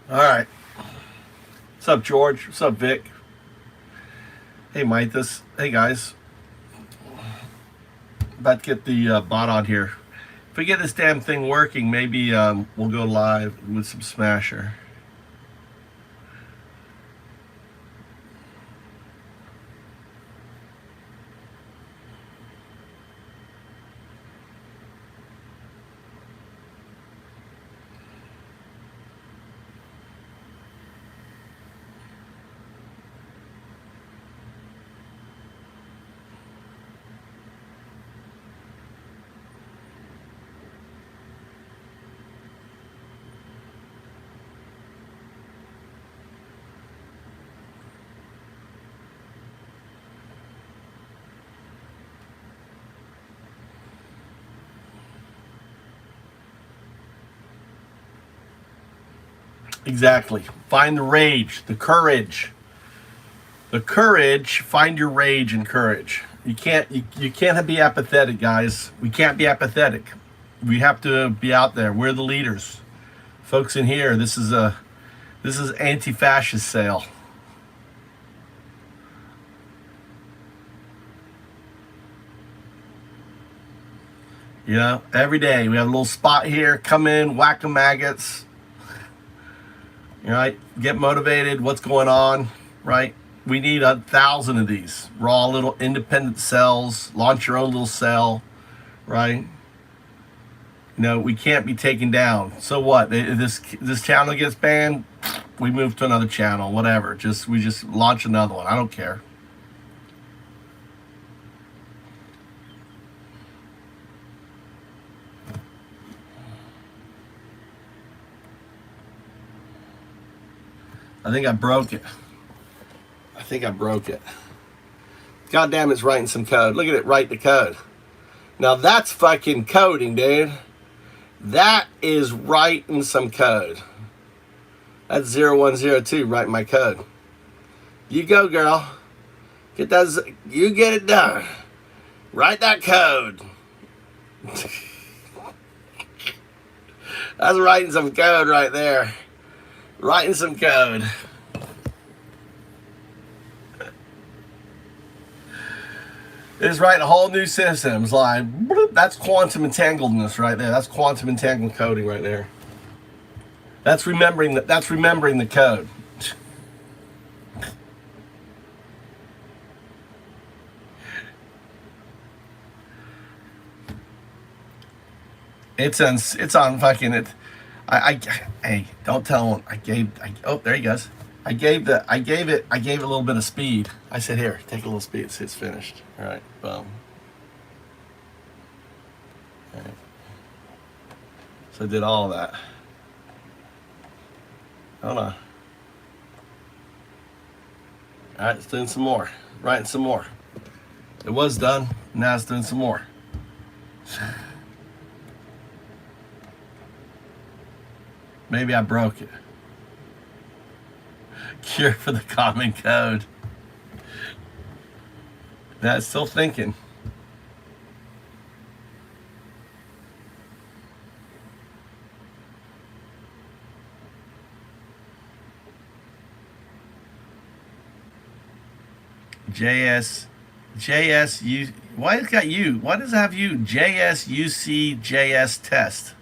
All right. What's up, George? What's up, Vic? Hey, Mythus. Hey, guys. About to get the bot on here. If we get this damn thing working, maybe we'll go live with some Smasher. Exactly. Find the rage, the courage. The courage, find your rage and courage. You can't be apathetic, guys. We can't be apathetic. We have to be out there. We're the leaders. Folks in here, this is anti-fascist sale. You know, every day we have a little spot here. Come in, whack the maggots. Right? Get motivated. What's going on? Right? We need 1,000 of these raw little independent cells. Launch your own little cell. Right? You know, we can't be taken down. So what? If this channel gets banned, we move to another channel. Whatever. We just launch another one. I don't care. I think I broke it. God damn, it's writing some code. Look at it, write the code. Now that's fucking coding, dude. That is writing some code. That's 0102 writing my code. You go, girl. Get that. You get it done. Write that code. That's writing some code right there. Writing some code. It's writing a whole new system. It's like, that's quantum entangledness right there. That's quantum entangled coding right there. That's remembering the code. It's on fucking it. Hey, don't tell him. Oh, there he goes. I gave it a little bit of speed. I said, here, take a little speed. It's finished. All right, boom. All right. So I did all of that. Hold on. All right, it's doing some more. Writing some more. It was done. Now it's doing some more. Maybe I broke it. Cure for the common code. That's still thinking. JSU. Why it's got you? Why does it have you? JS test.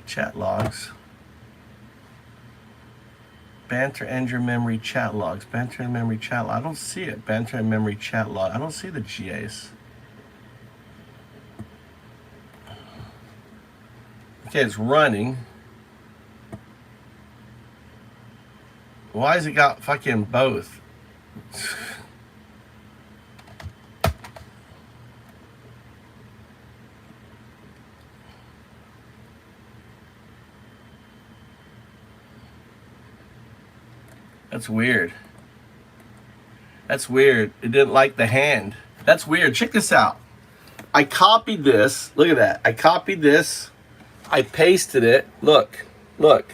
Chat logs. Banter and your memory chat logs. Banter and memory chat log. I don't see it. Banter and memory chat log. I don't see the GAs. Okay, it's running. Why has it got fucking both? That's weird. That's weird. It didn't like the hand. That's weird. Check this out. I copied this. Look at that. I copied this. I pasted it. Look. Look.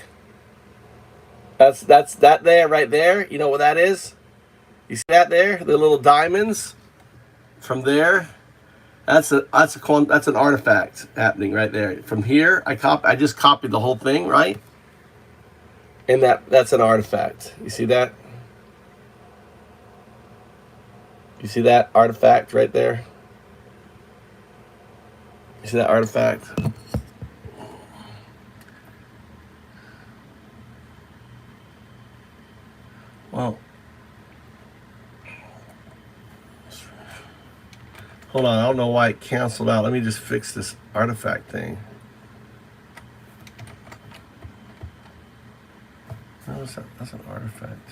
That's that there, right there. You know what that is? You see that there? The little diamonds from there. That's an artifact happening right there. From here, I just copied the whole thing, right? And that's an artifact. You see that? You see that artifact right there? You see that artifact? Well, hold on. I don't know why it canceled out. Let me just fix this artifact thing. Oh, that's an artifact.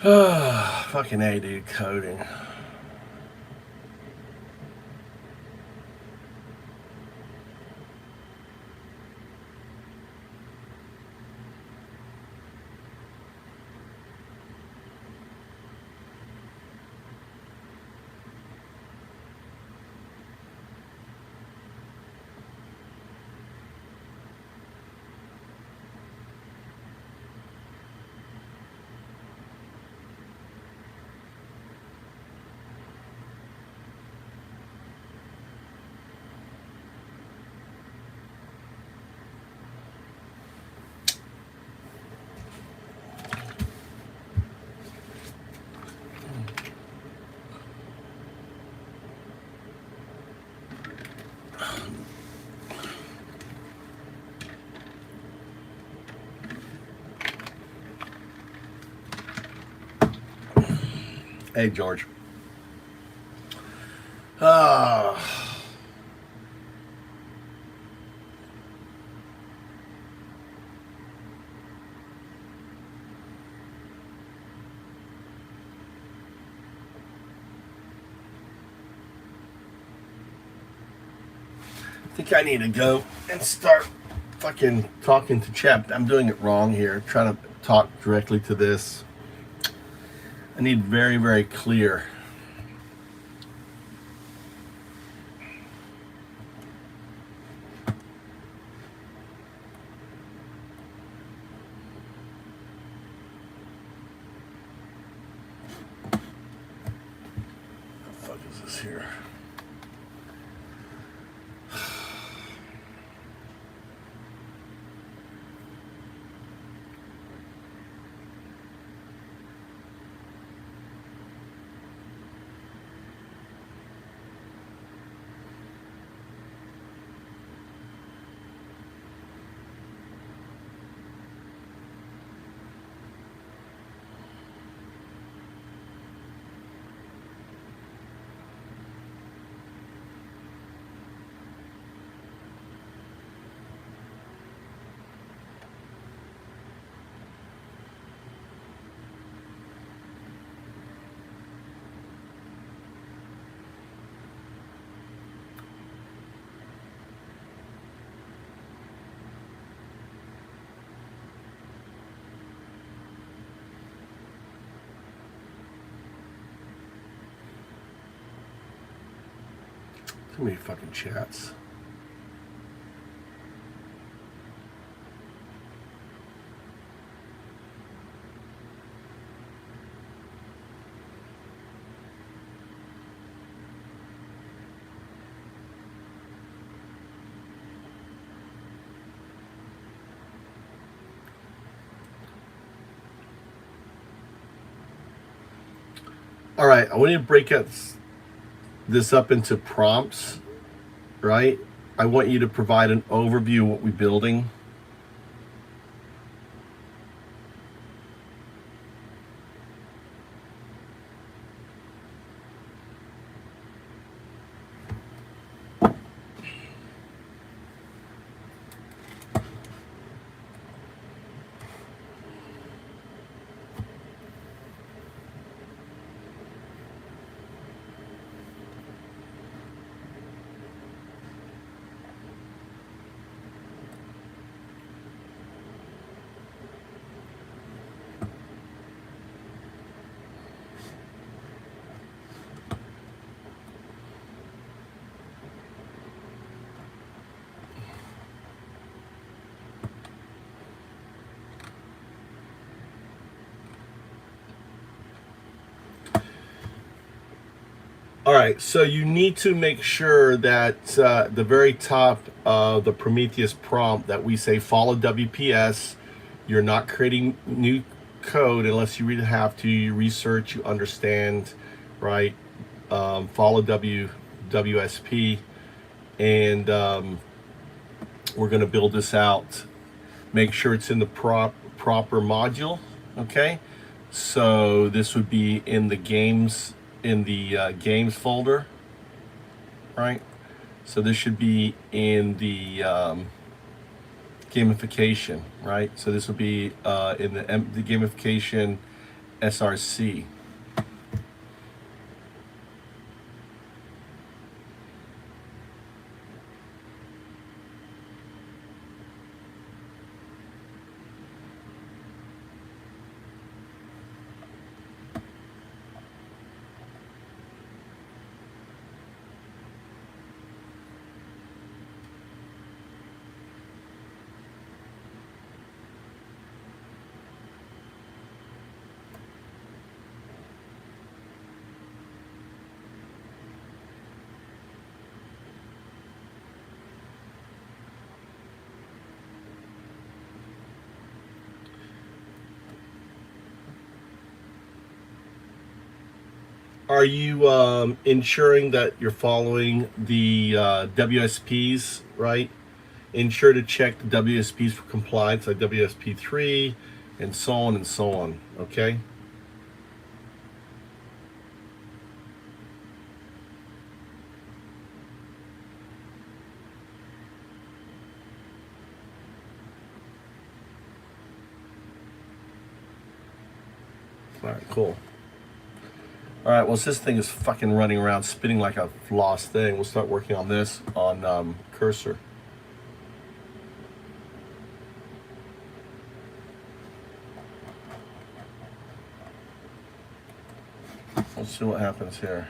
Fucking A, dude, coding. Hey, George. Ah. I think I need to go and start fucking talking to chat. I'm doing it wrong here. Trying to talk directly to this. I need very, very clear. What the fuck is this here? Too many fucking chats. All right, I want you to break this up into prompts, right? I want you to provide an overview of what we're building. All right, so you need to make sure that the very top of the Prometheus prompt that we say follow WPS, you're not creating new code unless you really have to. You research, you understand, right? Follow WSP, and we're going to build this out. Make sure it's in the proper module, okay? So this would be in the games, in the games folder, right? So this should be in the gamification, right? So this will be in the gamification SRC. Are you ensuring that you're following the WSPs, right? Ensure to check the WSPs for compliance, like WSP3, and so on and so on, okay? All right, cool. All right, well, this thing is fucking running around, spinning like a lost thing. We'll start working on this on cursor. Let's see what happens here.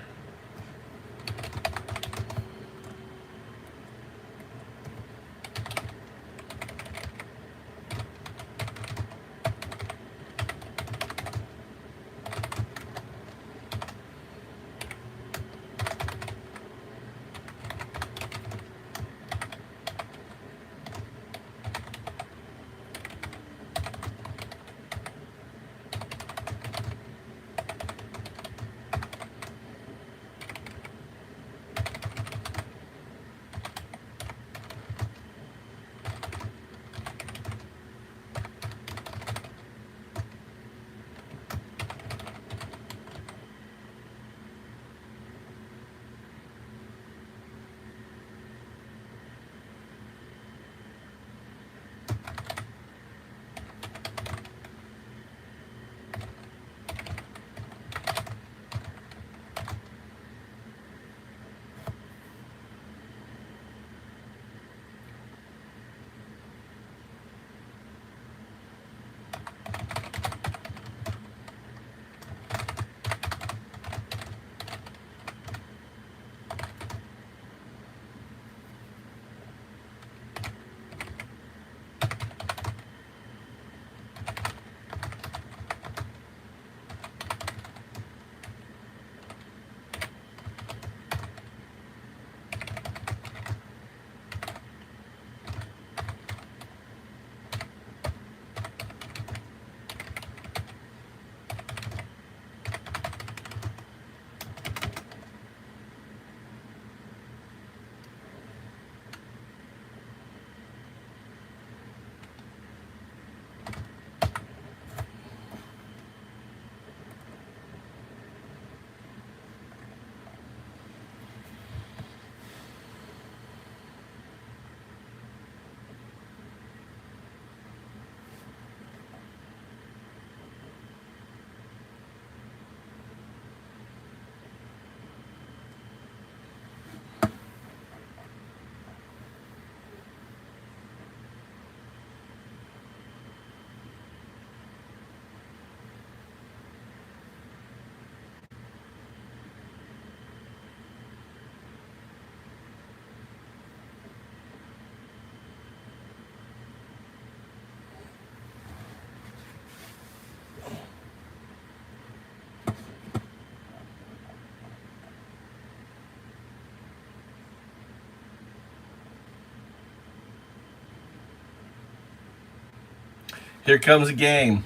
Here comes a game.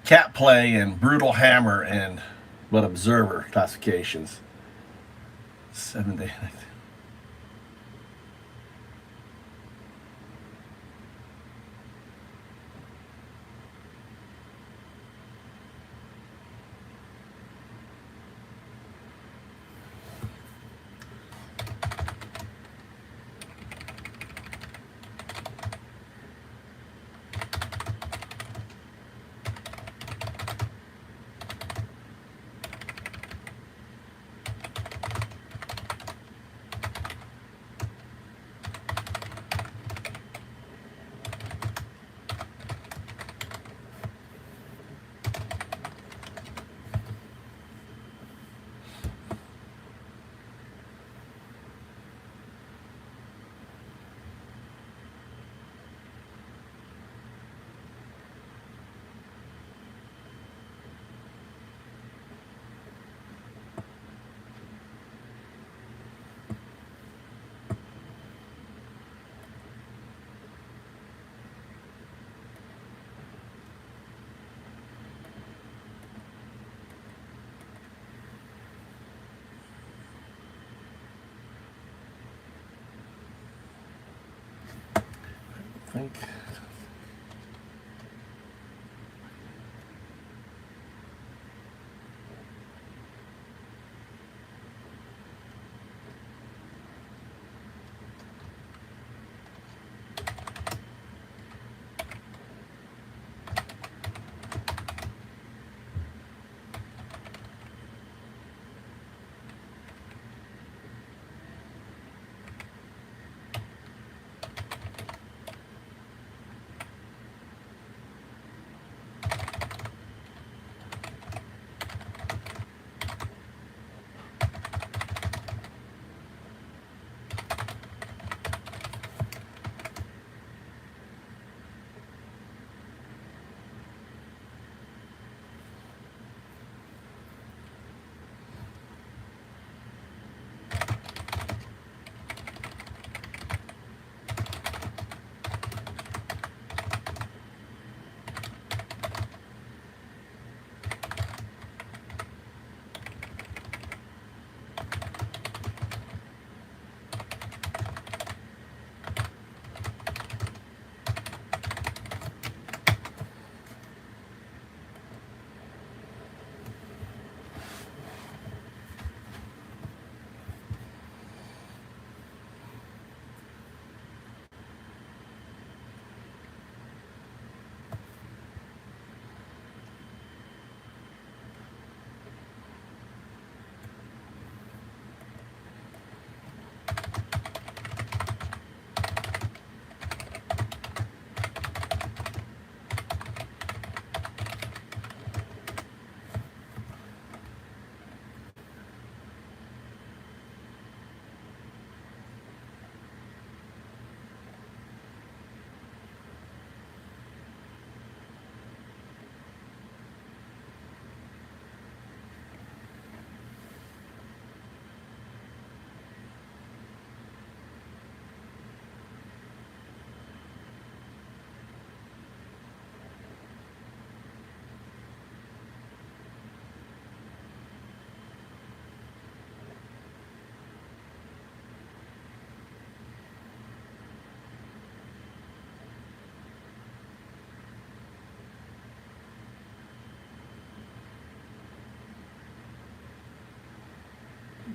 Cat play and brutal hammer and what observer classifications. 7 day. think.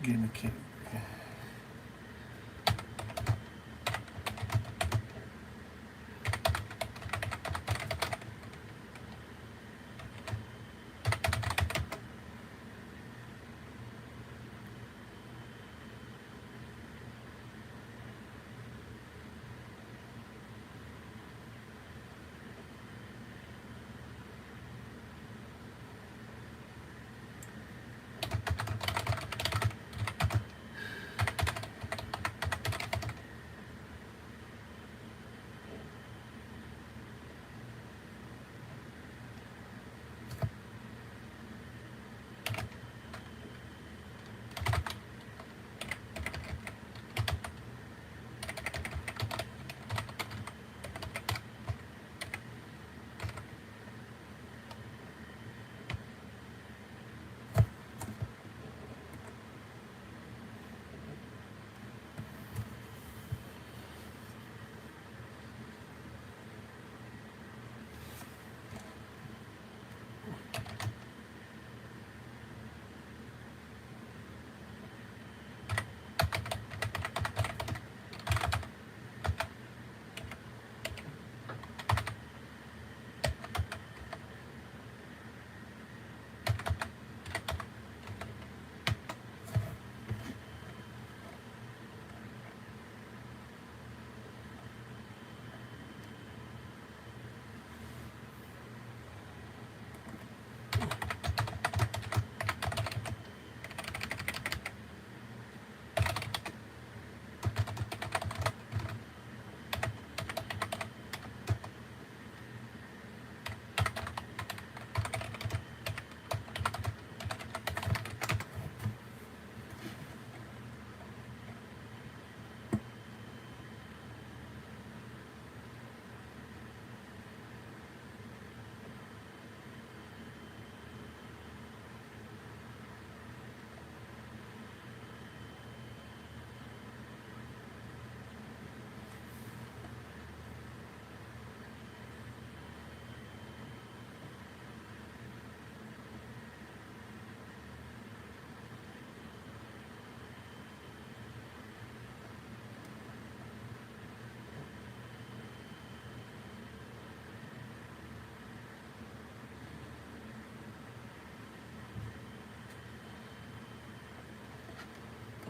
Gimmick.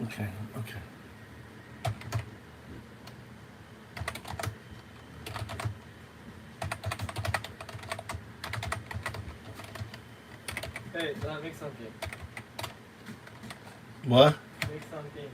Okay, okay. Hey, make something. What? Make something.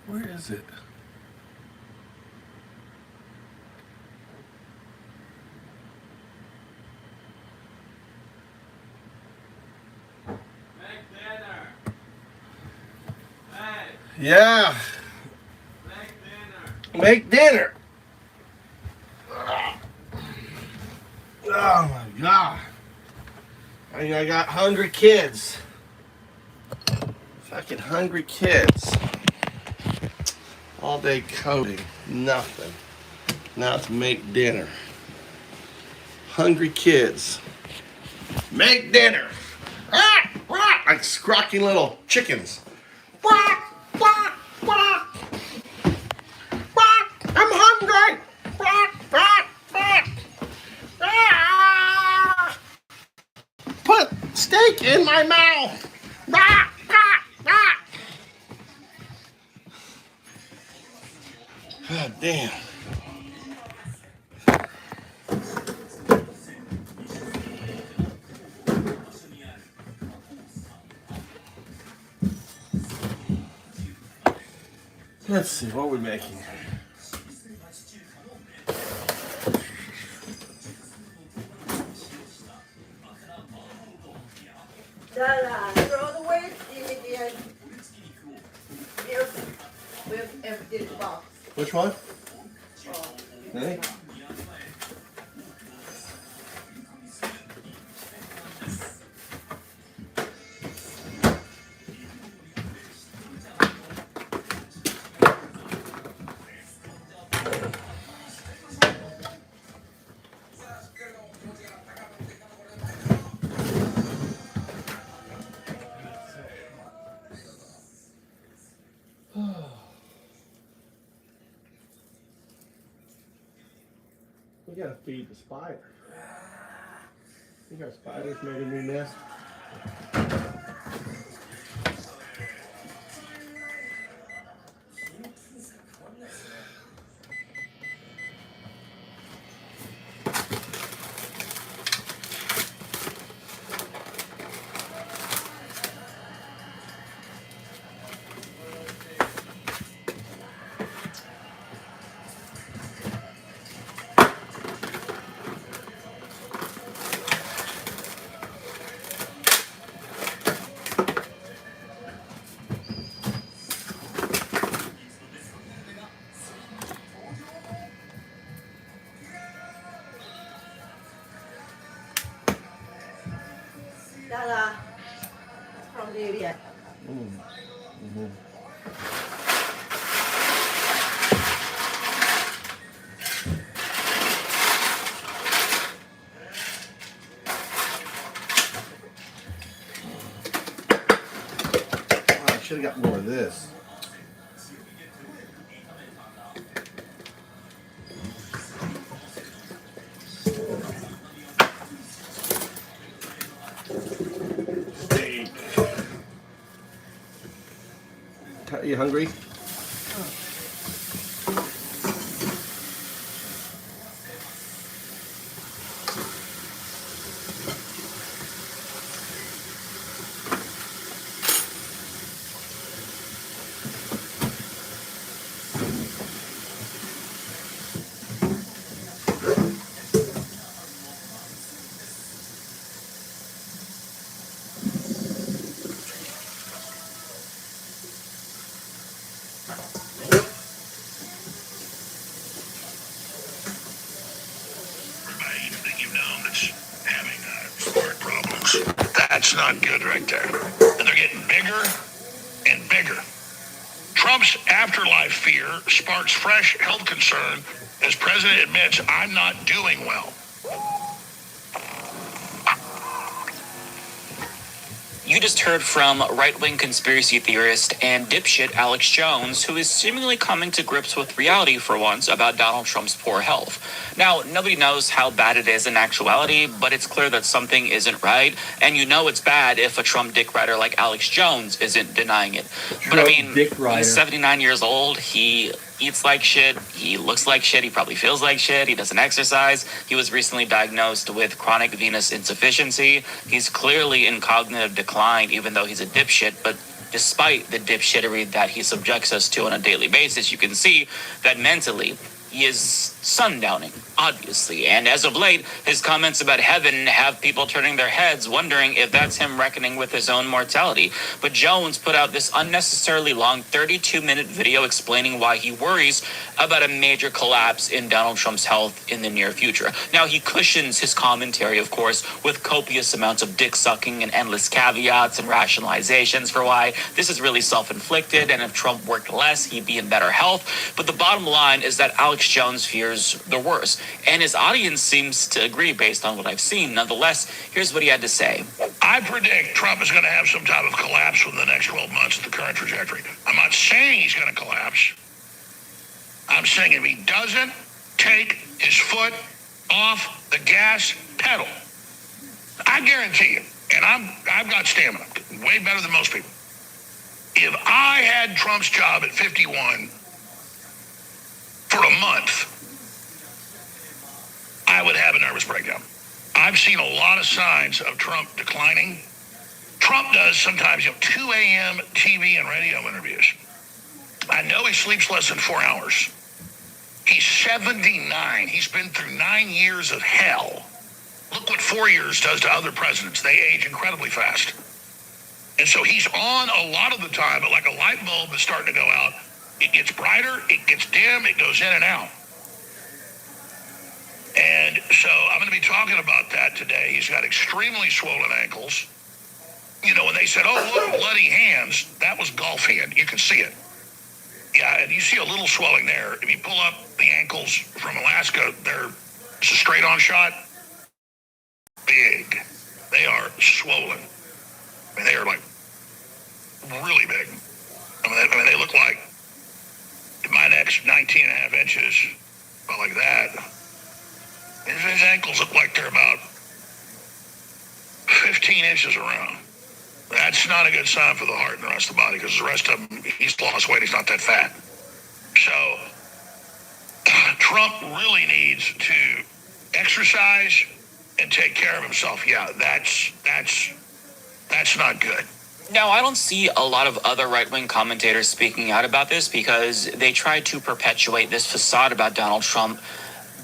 Where is it? Make dinner. Hey, Yeah, make dinner. make dinner. Oh my God. I got hungry kids. Fucking hungry kids. All day coding, nothing. Now it's make dinner. Hungry kids. Make dinner. Ah, ah, like scrocking little chickens. Quack, quack, quack. Quack, I'm hungry. Quack, quack, quack. Ah, put steak in my mouth. Ah, ah, ah. God damn. Let's see, what are we making? Dada, throw the weights in again. Here, we have emptied the box. Which one? Oh. Hey? We gotta feed the spider. I think our spiders made a new nest. You hungry? Everybody that you know that's having heart problems. That's not good right there. And they're getting bigger and bigger. Trump's afterlife fear sparks fresh health concern as president admits, I'm not doing well. You just heard from right-wing conspiracy theorist and dipshit Alex Jones, who is seemingly coming to grips with reality for once about Donald Trump's poor health. Now, nobody knows how bad it is in actuality, but it's clear that something isn't right, and you know it's bad if a Trump dick rider like Alex Jones isn't denying it. But I mean, he's 79 years old, he eats like shit, he looks like shit, he probably feels like shit, he doesn't exercise, he was recently diagnosed with chronic venous insufficiency, he's clearly in cognitive decline even though he's a dipshit, but despite the dipshittery that he subjects us to on a daily basis, you can see that mentally he is sundowning, obviously, and as of late, his comments about heaven have people turning their heads, wondering if that's him reckoning with his own mortality. But Jones put out this unnecessarily long 32-minute video explaining why he worries about a major collapse in Donald Trump's health in the near future. Now, he cushions his commentary, of course, with copious amounts of dick-sucking and endless caveats and rationalizations for why this is really self-inflicted, and if Trump worked less, he'd be in better health. But the bottom line is that Alex Jones fears the worst, and his audience seems to agree based on what I've seen. Nonetheless, here's what he had to say. I predict Trump is going to have some type of collapse within the next 12 months at the current trajectory. I'm not saying he's going to collapse. I'm saying if he doesn't take his foot off the gas pedal, I guarantee you, and I've got stamina, way better than most people. If I had Trump's job at 51 for a month, I would have a nervous breakdown. I've seen a lot of signs of Trump declining. Trump does sometimes, 2 a.m. TV and radio interviews. I know he sleeps less than 4 hours. He's 79. He's been through 9 years of hell. Look what 4 years does to other presidents. They age incredibly fast. And so he's on a lot of the time, but like a light bulb is starting to go out. It gets brighter, it gets dim, it goes in and out. And so I'm going to be talking about that today. He's got extremely swollen ankles. You know, when they said, oh, look, bloody hands, that was golf hand. You can see it. Yeah, and you see a little swelling there. If you pull up the ankles from Alaska, it's a straight-on shot. Big. They are swollen. I mean, they are, like, really big. I mean, they look like my neck's 19 and a half inches, about like that. His ankles look like they're about 15 inches around. That's not a good sign for the heart and the rest of the body, because the rest of him, he's lost weight, he's not that fat. So, Trump really needs to exercise and take care of himself. Yeah, that's not good. Now, I don't see a lot of other right-wing commentators speaking out about this because they try to perpetuate this facade about Donald Trump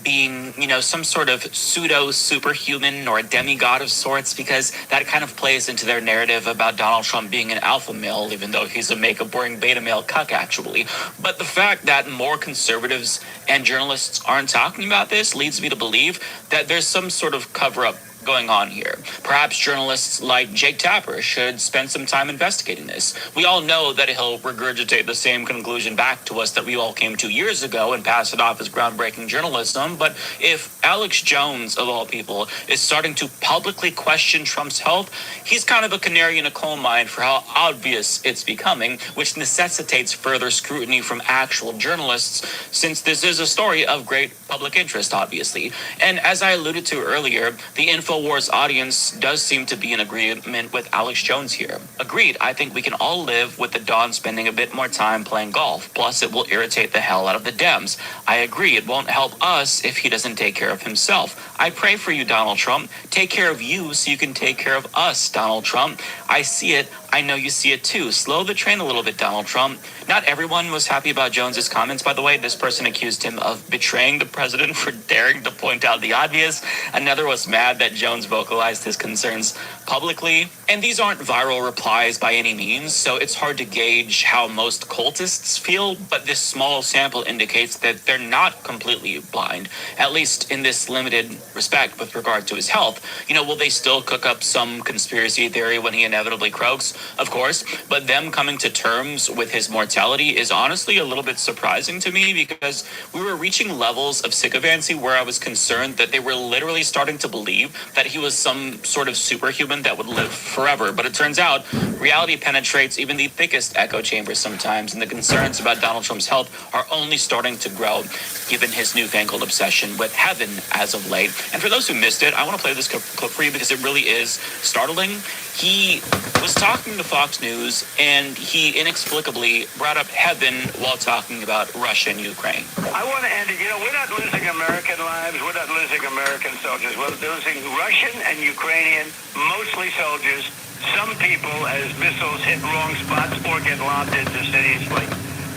being, some sort of pseudo-superhuman or a demigod of sorts, because that kind of plays into their narrative about Donald Trump being an alpha male, even though he's a make-up-boring beta male cuck, actually. But the fact that more conservatives and journalists aren't talking about this leads me to believe that there's some sort of cover-up going on here. Perhaps journalists like Jake Tapper should spend some time investigating this. We all know that he'll regurgitate the same conclusion back to us that we all came to years ago and pass it off as groundbreaking journalism, but if Alex Jones, of all people, is starting to publicly question Trump's health, he's kind of a canary in a coal mine for how obvious it's becoming, which necessitates further scrutiny from actual journalists, since this is a story of great public interest, obviously. And as I alluded to earlier, the InfoWars Wars audience does seem to be in agreement with Alex Jones here. Agreed, I think we can all live with the Don spending a bit more time playing golf. Plus, it will irritate the hell out of the Dems. I agree, it won't help us if he doesn't take care of himself. I pray for you, Donald Trump. Take care of you so you can take care of us, Donald Trump. I see it. I know you see it too. Slow the train a little bit, Donald Trump. Not everyone was happy about Jones's comments, by the way. This person accused him of betraying the president for daring to point out the obvious. Another was mad that Jones vocalized his concerns publicly. And these aren't viral replies by any means, so it's hard to gauge how most cultists feel, but this small sample indicates that they're not completely blind, at least in this limited respect with regard to his health. You know, will they still cook up some conspiracy theory when he inevitably croaks? Of course, but them coming to terms with his mortality is honestly a little bit surprising to me, because we were reaching levels of sycophancy where I was concerned that they were literally starting to believe that he was some sort of superhuman that would live forever. But it turns out reality penetrates even the thickest echo chambers sometimes, and the concerns about Donald Trump's health are only starting to grow given his newfangled obsession with heaven as of late. And for those who missed it, I want to play this clip for you because it really is startling. He was talking to Fox News, and he inexplicably brought up heaven while talking about Russia and Ukraine. I want to end it. You know, we're not losing American lives. We're not losing American soldiers. We're losing Russian and Ukrainian, mostly soldiers. Some people, as missiles hit wrong spots or get lobbed into cities like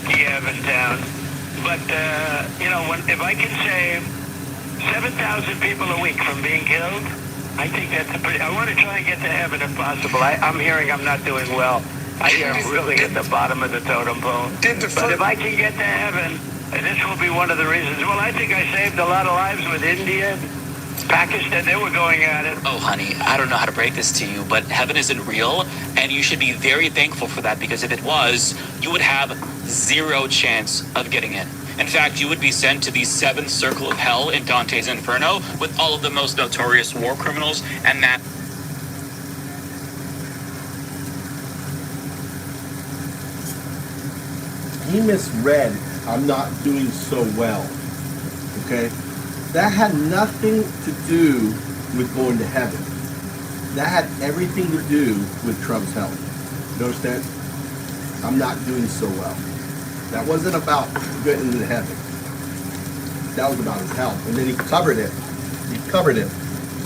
Kiev and towns. But, you know, if I can save 7,000 people a week from being killed, I think that's a pretty... I want to try and get to heaven if possible. I'm hearing I'm not doing well. I hear I'm really at the bottom of the totem pole. But if I can get to heaven, this will be one of the reasons. Well, I think I saved a lot of lives with India, Pakistan. They were going at it. Oh, honey, I don't know how to break this to you, but heaven isn't real, and you should be very thankful for that, because if it was, you would have zero chance of getting in. In fact, you would be sent to the seventh circle of hell in Dante's Inferno with all of the most notorious war criminals, and that... He misread, I'm not doing so well. Okay? That had nothing to do with going to heaven. That had everything to do with Trump's health. You understand? I'm not doing so well. That wasn't about getting into heaven. That was about his health. And then he covered it. He covered it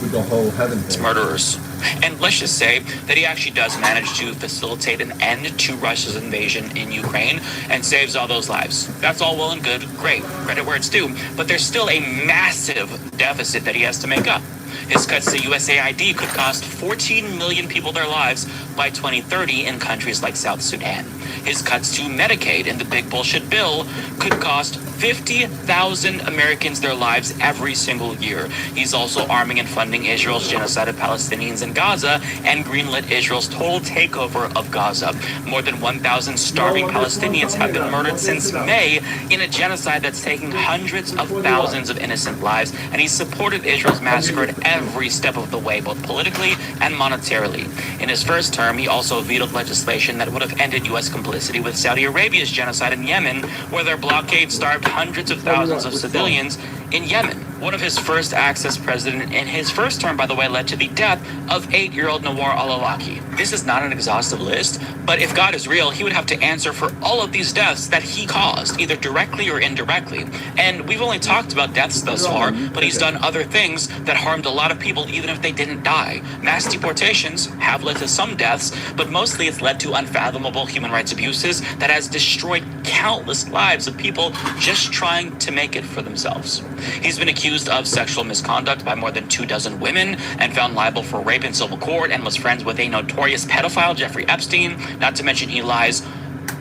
with the whole heaven thing. Murderers. And let's just say that he actually does manage to facilitate an end to Russia's invasion in Ukraine and saves all those lives. That's all well and good. Great. Credit where it's due. But there's still a massive deficit that he has to make up. His cuts to USAID could cost 14 million people their lives by 2030 in countries like South Sudan. His cuts to Medicaid in the big bullshit bill could cost 50,000 Americans their lives every single year. He's also arming and funding Israel's genocide of Palestinians in Gaza and greenlit Israel's total takeover of Gaza. More than 1,000 starving Palestinians have been murdered since May in a genocide that's taking hundreds of thousands of innocent lives, and he's supported Israel's massacre at every step of the way, both politically and monetarily. In his first term, he also vetoed legislation that would have ended U.S. complicity with Saudi Arabia's genocide in Yemen, where their blockade starved hundreds of thousands of civilians in Yemen. One of his first acts as president in his first term, by the way, led to the death of 8-year-old Nawar al-Awlaki. This is not an exhaustive list, but if God is real, he would have to answer for all of these deaths that he caused, either directly or indirectly. And we've only talked about deaths thus far, but he's done other things that harmed a lot of people, even if they didn't die. Mass deportations have led to some deaths, but mostly it's led to unfathomable human rights abuses that has destroyed countless lives of people just trying to make it for themselves. He's been accused of sexual misconduct by more than 24 women and found liable for rape in civil court, and was friends with a notorious pedophile, Jeffrey Epstein. Not to mention he lies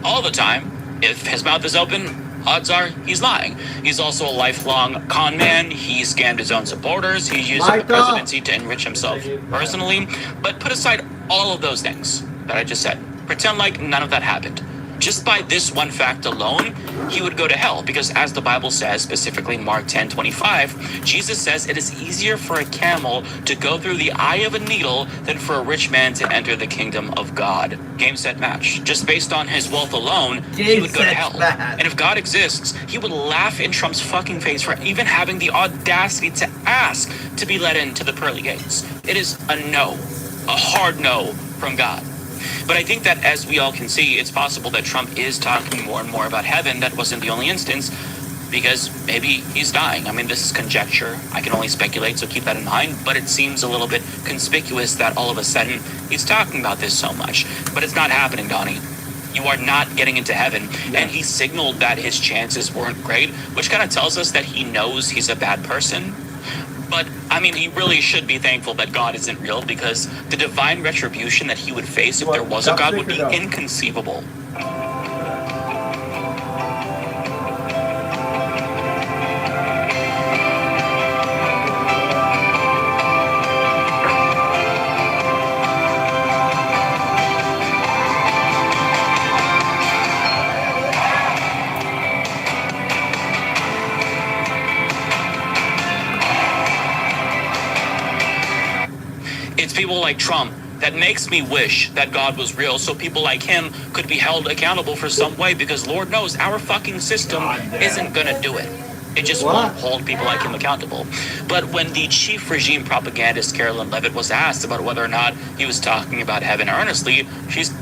all the time. If his mouth is open, odds are he's lying. He's also a lifelong con man. He scammed his own supporters. He used the presidency to enrich himself personally. But put aside all of those things that I just said. Pretend like none of that happened. Just by this one fact alone, he would go to hell, because as the Bible says, specifically Mark 10:25, Jesus says it is easier for a camel to go through the eye of a needle than for a rich man to enter the kingdom of God. Game, set, match. Just based on his wealth alone, he would go to hell. And if God exists, he would laugh in Trump's fucking face for even having the audacity to ask to be let into the pearly gates. It is a no, a hard no from God. But I think that, as we all can see, it's possible that Trump is talking more and more about heaven. That wasn't the only instance, because maybe he's dying. I mean, this is conjecture. I can only speculate, so keep that in mind. But it seems a little bit conspicuous that all of a sudden he's talking about this so much. But it's not happening, Donnie. You are not getting into heaven. And he signaled that his chances weren't great, which kind of tells us that he knows he's a bad person. But, I mean, he really should be thankful that God isn't real, because the divine retribution that he would face if there was a God would be inconceivable. It's people like Trump that makes me wish that God was real, so people like him could be held accountable for some way, because Lord knows our fucking system isn't gonna do it. It just won't hold people like him accountable. But when the chief regime propagandist Carolyn Levitt was asked about whether or not he was talking about heaven earnestly, she's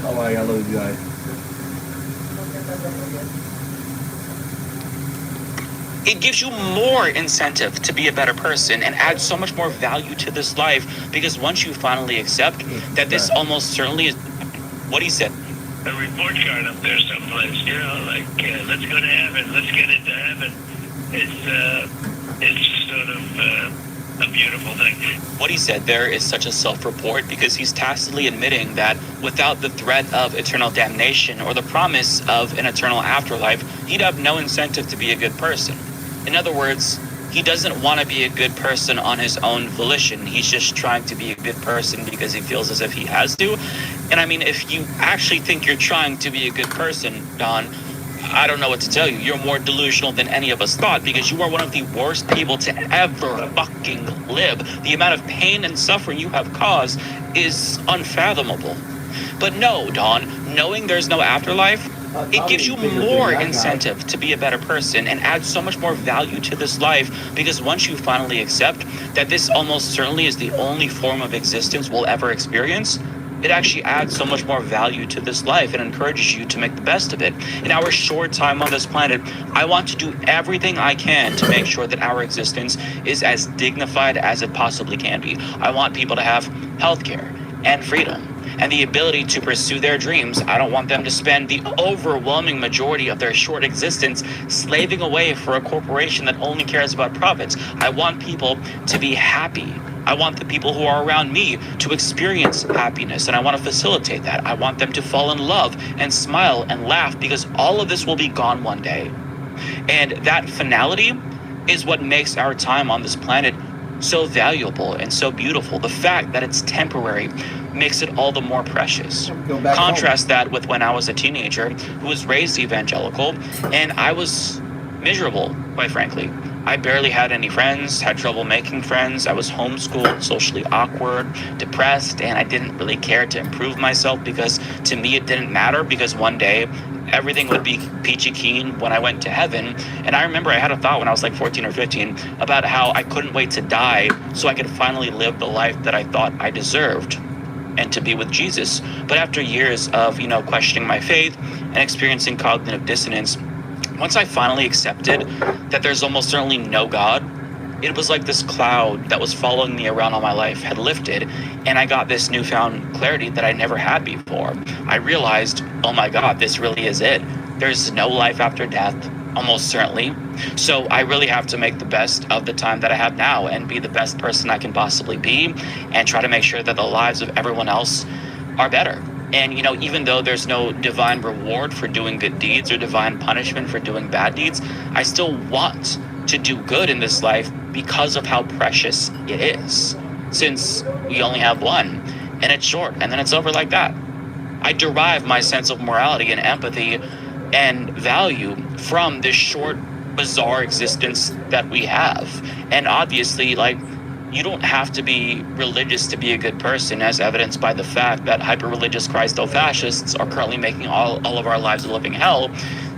Oh my God, look at you guys. it gives you more incentive to be a better person and adds so much more value to this life, because once you finally accept that this almost certainly is what he said. A report card up there someplace, you know, like, let's go to heaven, let's get into heaven. It's sort of a beautiful thing. What he said there is such a self-report, because he's tacitly admitting that without the threat of eternal damnation or the promise of an eternal afterlife, he'd have no incentive to be a good person. In other words, he doesn't want to be a good person on his own volition. He's just trying to be a good person because he feels as if he has to. And I mean, if you actually think you're trying to be a good person, Don, I don't know what to tell you. You're more delusional than any of us thought, because you are one of the worst people to ever fucking live. The amount of pain and suffering you have caused is unfathomable. But no, Don, knowing there's no afterlife It gives you more incentive to be a better person and adds so much more value to this life, because once you finally accept that this almost certainly is the only form of existence we'll ever experience, it actually adds so much more value to this life and encourages you to make the best of it. In our short time on this planet, I want to do everything I can to make sure that our existence is as dignified as it possibly can be. I want people to have healthcare and freedom and the ability to pursue their dreams. I don't want them to spend the overwhelming majority of their short existence slaving away for a corporation that only cares about profits. I want people to be happy. I want the people who are around me to experience happiness, and I want to facilitate that. I want them to fall in love and smile and laugh, because all of this will be gone one day. And that finality is what makes our time on this planet so valuable and so beautiful. The fact that it's temporary makes it all the more precious. Contrast that with when I was a teenager who was raised evangelical, and I was miserable, quite frankly. I barely had any friends, had trouble making friends. I was homeschooled, socially awkward, depressed, and I didn't really care to improve myself, because to me it didn't matter, because one day everything would be peachy keen when I went to heaven. And I remember I had a thought when I was like 14 or 15 about how I couldn't wait to die so I could finally live the life that I thought I deserved, and to be with Jesus. But after years of, questioning my faith and experiencing cognitive dissonance, once I finally accepted that there's almost certainly no God, it was like this cloud that was following me around all my life had lifted, and I got this newfound clarity that I never had before. I realized, oh my God, this really is it. There's no life after death, almost certainly. So I really have to make the best of the time that I have now and be the best person I can possibly be, and try to make sure that the lives of everyone else are better. And, even though there's no divine reward for doing good deeds or divine punishment for doing bad deeds, I still want to do good in this life because of how precious it is, since we only have one, and it's short, and then it's over like that. I derive my sense of morality and empathy and value from this short, bizarre existence that we have. And obviously, you don't have to be religious to be a good person, as evidenced by the fact that hyper-religious Christo-fascists are currently making all of our lives a living hell.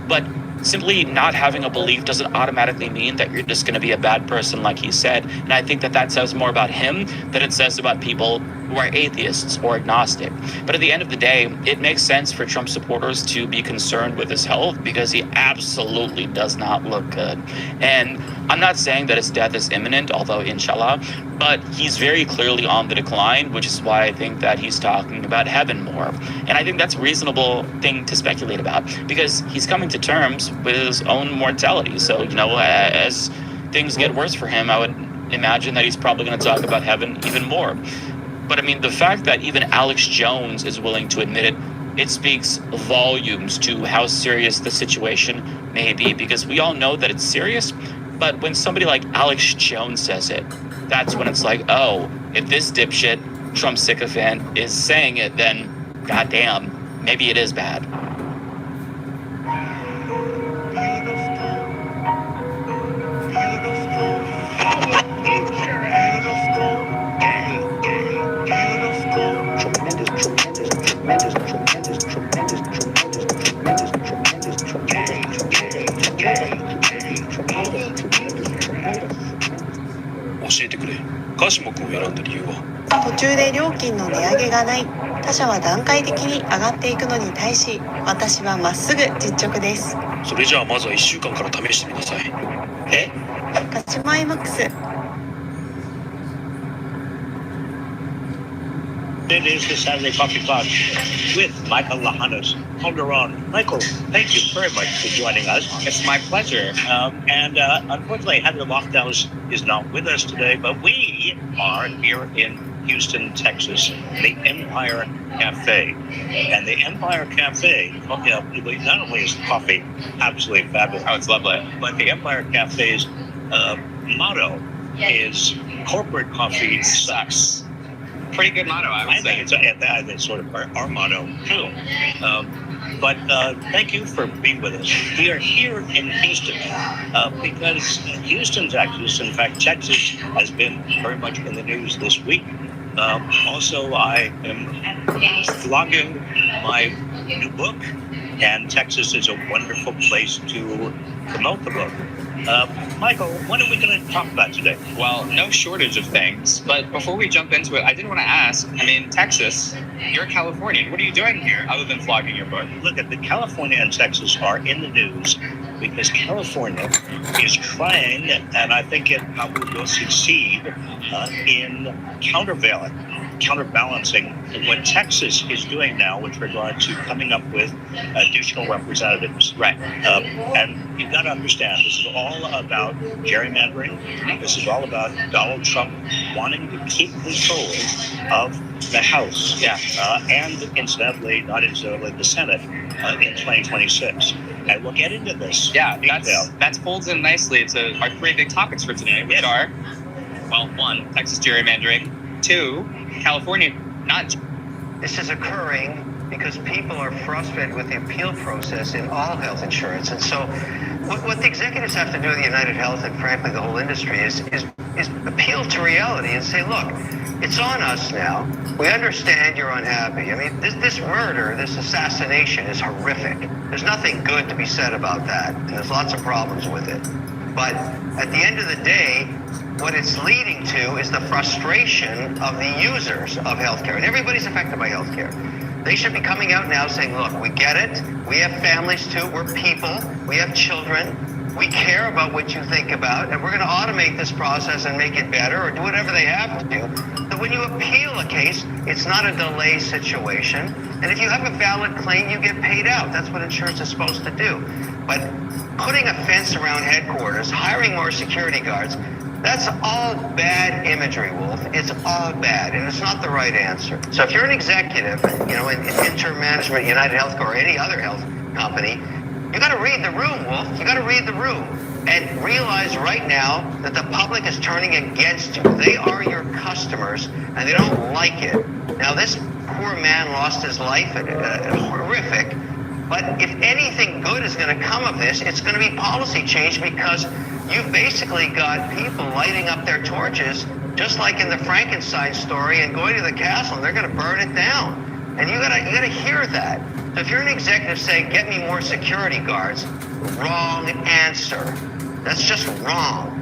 But simply not having a belief doesn't automatically mean that you're just going to be a bad person, like he said. And I think that says more about him than it says about people who are atheists or agnostic. But at the end of the day, it makes sense for Trump supporters to be concerned with his health, because he absolutely does not look good. And I'm not saying that his death is imminent, although inshallah, but he's very clearly on the decline, which is why I think that he's talking about heaven more. And I think that's a reasonable thing to speculate about, because he's coming to terms with his own mortality. So, as things get worse for him, I would imagine that he's probably going to talk about heaven even more. But I mean, the fact that even Alex Jones is willing to admit it, it speaks volumes to how serious the situation may be, because we all know that it's serious. But when somebody like Alex Jones says it, that's when it's like, oh, if this dipshit Trump sycophant is saying it, then goddamn, maybe it is bad.途中で料金の値上げがない。他社は段階的に上がっていくのに対し、私はまっすぐ実直です。それじゃあまずは1週間から試してみなさい。ガチマイマックス。It is the Saturday Coffee Pod with Michael Lahanas. Calderon. Michael, thank you very much for joining us. It's my pleasure. Unfortunately, Heather Lofthouse is not with us today, but we are here in Houston, Texas, the Empire Cafe. And the Empire Cafe, not only is the coffee absolutely fabulous, Oh, it's lovely. but the Empire Cafe's motto is corporate coffee sucks. Pretty good motto, I would say. I think it's sort of our motto, too. But thank you for being with us. We are here in Houston because Houston, Texas, in fact, Texas has been very much in the news this week. Also, I am vlogging my new book, and Texas is a wonderful place to promote the book. Michael, what are we going to talk about today? Well, no shortage of things. But before we jump into it, I did want to ask, I mean, Texas, you're a Californian. What are you doing here other than flogging your book? Look, at the California and Texas are in the news because California is trying, and I think it probably will succeed, in counterbalancing what Texas is doing now with regard to coming up with additional representatives. Right. And you've got to understand, this is all about gerrymandering. This is all about Donald Trump wanting to keep control of the House. Yeah. And incidentally, not incidentally, the Senate in 2026. And we'll get into this. Yeah, in detail. that folds in nicely to our three big topics for today, which are, well, 1, Texas gerrymandering, 2, California not. This is occurring because people are frustrated with the appeal process in all health insurance. And so what the executives have to do with United Health and frankly the whole industry is appeal to reality and say, look, it's on us now. We understand you're unhappy. I mean, this murder, this assassination is horrific. There's nothing good to be said about that, and there's lots of problems with it. But at the end of the day, what it's leading to is the frustration of the users of healthcare, and everybody's affected by healthcare. They should be coming out now saying, look, we get it. We have families too. We're people. We have children. We care about what you think about, and we're going to automate this process and make it better or do whatever they have to do. But when you appeal a case, it's not a delay situation. And if you have a valid claim, you get paid out. That's what insurance is supposed to do. But putting a fence around headquarters, hiring more security guards, that's all bad imagery, Wolf. It's all bad, and it's not the right answer. So if you're an executive, you know, in interim management, United Health or any other health company, you got to read the room, Wolf. You got to read the room and realize right now that the public is turning against you. They are your customers, and they don't like it. Now, this poor man lost his life, horrific. But if anything good is going to come of this, it's going to be policy change because you've basically got people lighting up their torches, just like in the Frankenstein story, and going to the castle, and they're going to burn it down. And you gotta hear that. So if you're an executive saying, get me more security guards, wrong answer. That's just wrong.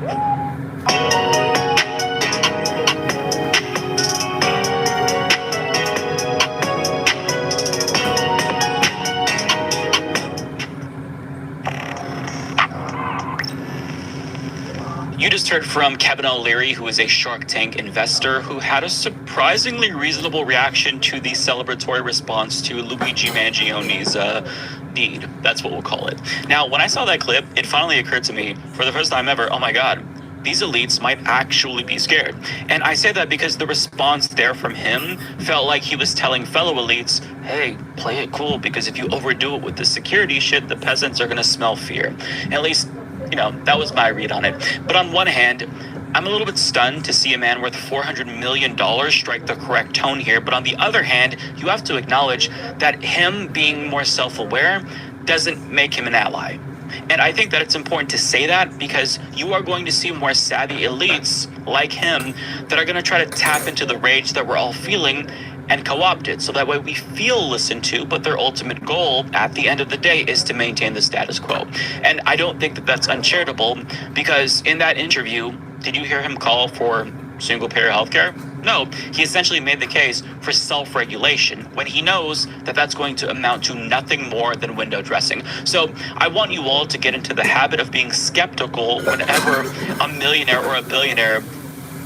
You just heard from Kevin O'Leary, who is a Shark Tank investor who had a surprisingly reasonable reaction to the celebratory response to Luigi Mangioni's deed. That's what we'll call it. Now, when I saw that clip, it finally occurred to me, for the first time ever, oh my God, these elites might actually be scared. And I say that because the response there from him felt like he was telling fellow elites, hey, play it cool, because if you overdo it with the security shit, the peasants are going to smell fear. At least, you know, that was my read on it. But on one hand, I'm a little bit stunned to see a man worth $400 million strike the correct tone here. But on the other hand, you have to acknowledge that him being more self-aware doesn't make him an ally. And I think that it's important to say that because you are going to see more savvy elites like him that are going to try to tap into the rage that we're all feeling and co-opt it, so that way we feel listened to, but their ultimate goal at the end of the day is to maintain the status quo. And I don't think that that's uncharitable, because in that interview, did you hear him call for single-payer healthcare? No, he essentially made the case for self-regulation when he knows that that's going to amount to nothing more than window dressing. So I want you all to get into the habit of being skeptical whenever a millionaire or a billionaire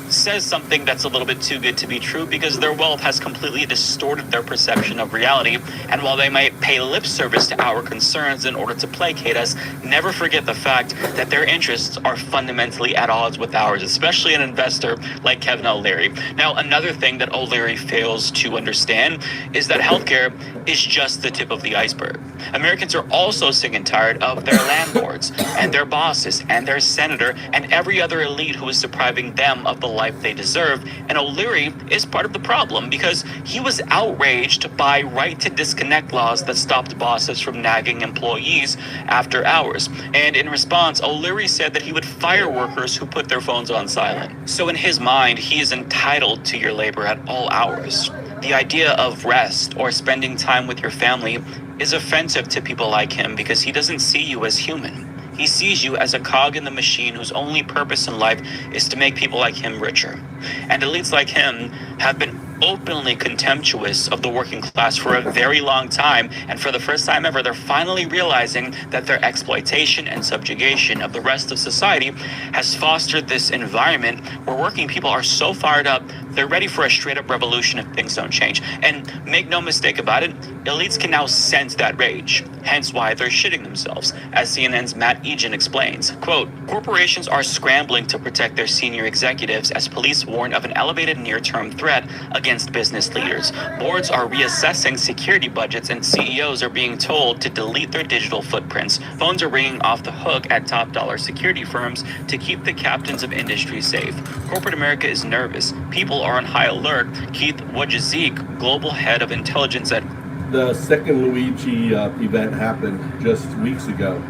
says something that's a little bit too good to be true, because their wealth has completely distorted their perception of reality. And while they might pay lip service to our concerns in order to placate us, never forget the fact that their interests are fundamentally at odds with ours, especially an investor like Kevin O'Leary. Now, another thing that O'Leary fails to understand is that healthcare is just the tip of the iceberg. Americans are also sick and tired of their landlords and their bosses and their senator and every other elite who is depriving them of the life they deserve. And O'Leary is part of the problem because he was outraged by right to disconnect laws that stopped bosses from nagging employees after hours. And in response, O'Leary said that he would fire workers who put their phones on silent. So in his mind, he is entitled to your labor at all hours. The idea of rest or spending time with your family is offensive to people like him because he doesn't see you as human. He sees you as a cog in the machine whose only purpose in life is to make people like him richer. And elites like him have been openly contemptuous of the working class for a very long time, and for the first time ever, they're finally realizing that their exploitation and subjugation of the rest of society has fostered this environment where working people are so fired up, they're ready for a straight-up revolution if things don't change. And make no mistake about it, elites can now sense that rage, hence why they're shitting themselves. As CNN's Matt Egan explains, quote, corporations are scrambling to protect their senior executives as police warn of an elevated near-term threat against business leaders. Boards are reassessing security budgets and CEOs are being told to delete their digital footprints. Phones are ringing off the hook at top dollar security firms to keep the captains of industry safe. Corporate America is nervous. People are on high alert. Keith Wojcicki, global head of intelligence at The second Luigi event happened just weeks ago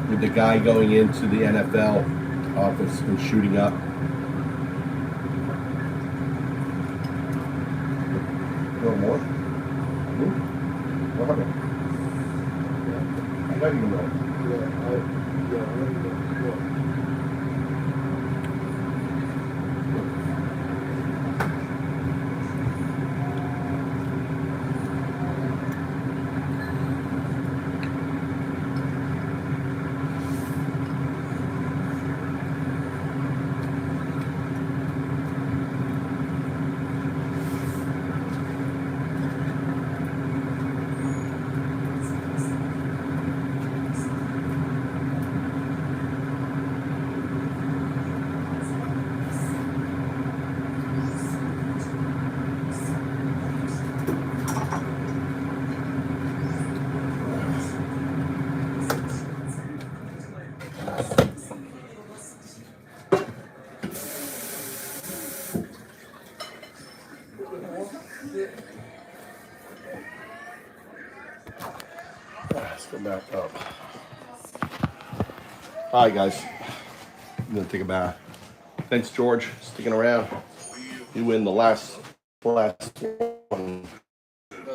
with the guy going into the NFL office and shooting up. You want more? What happened? I got you more. Let's go back up. Hi guys, I'm gonna take a bath. Thanks George, sticking around. You win the last one.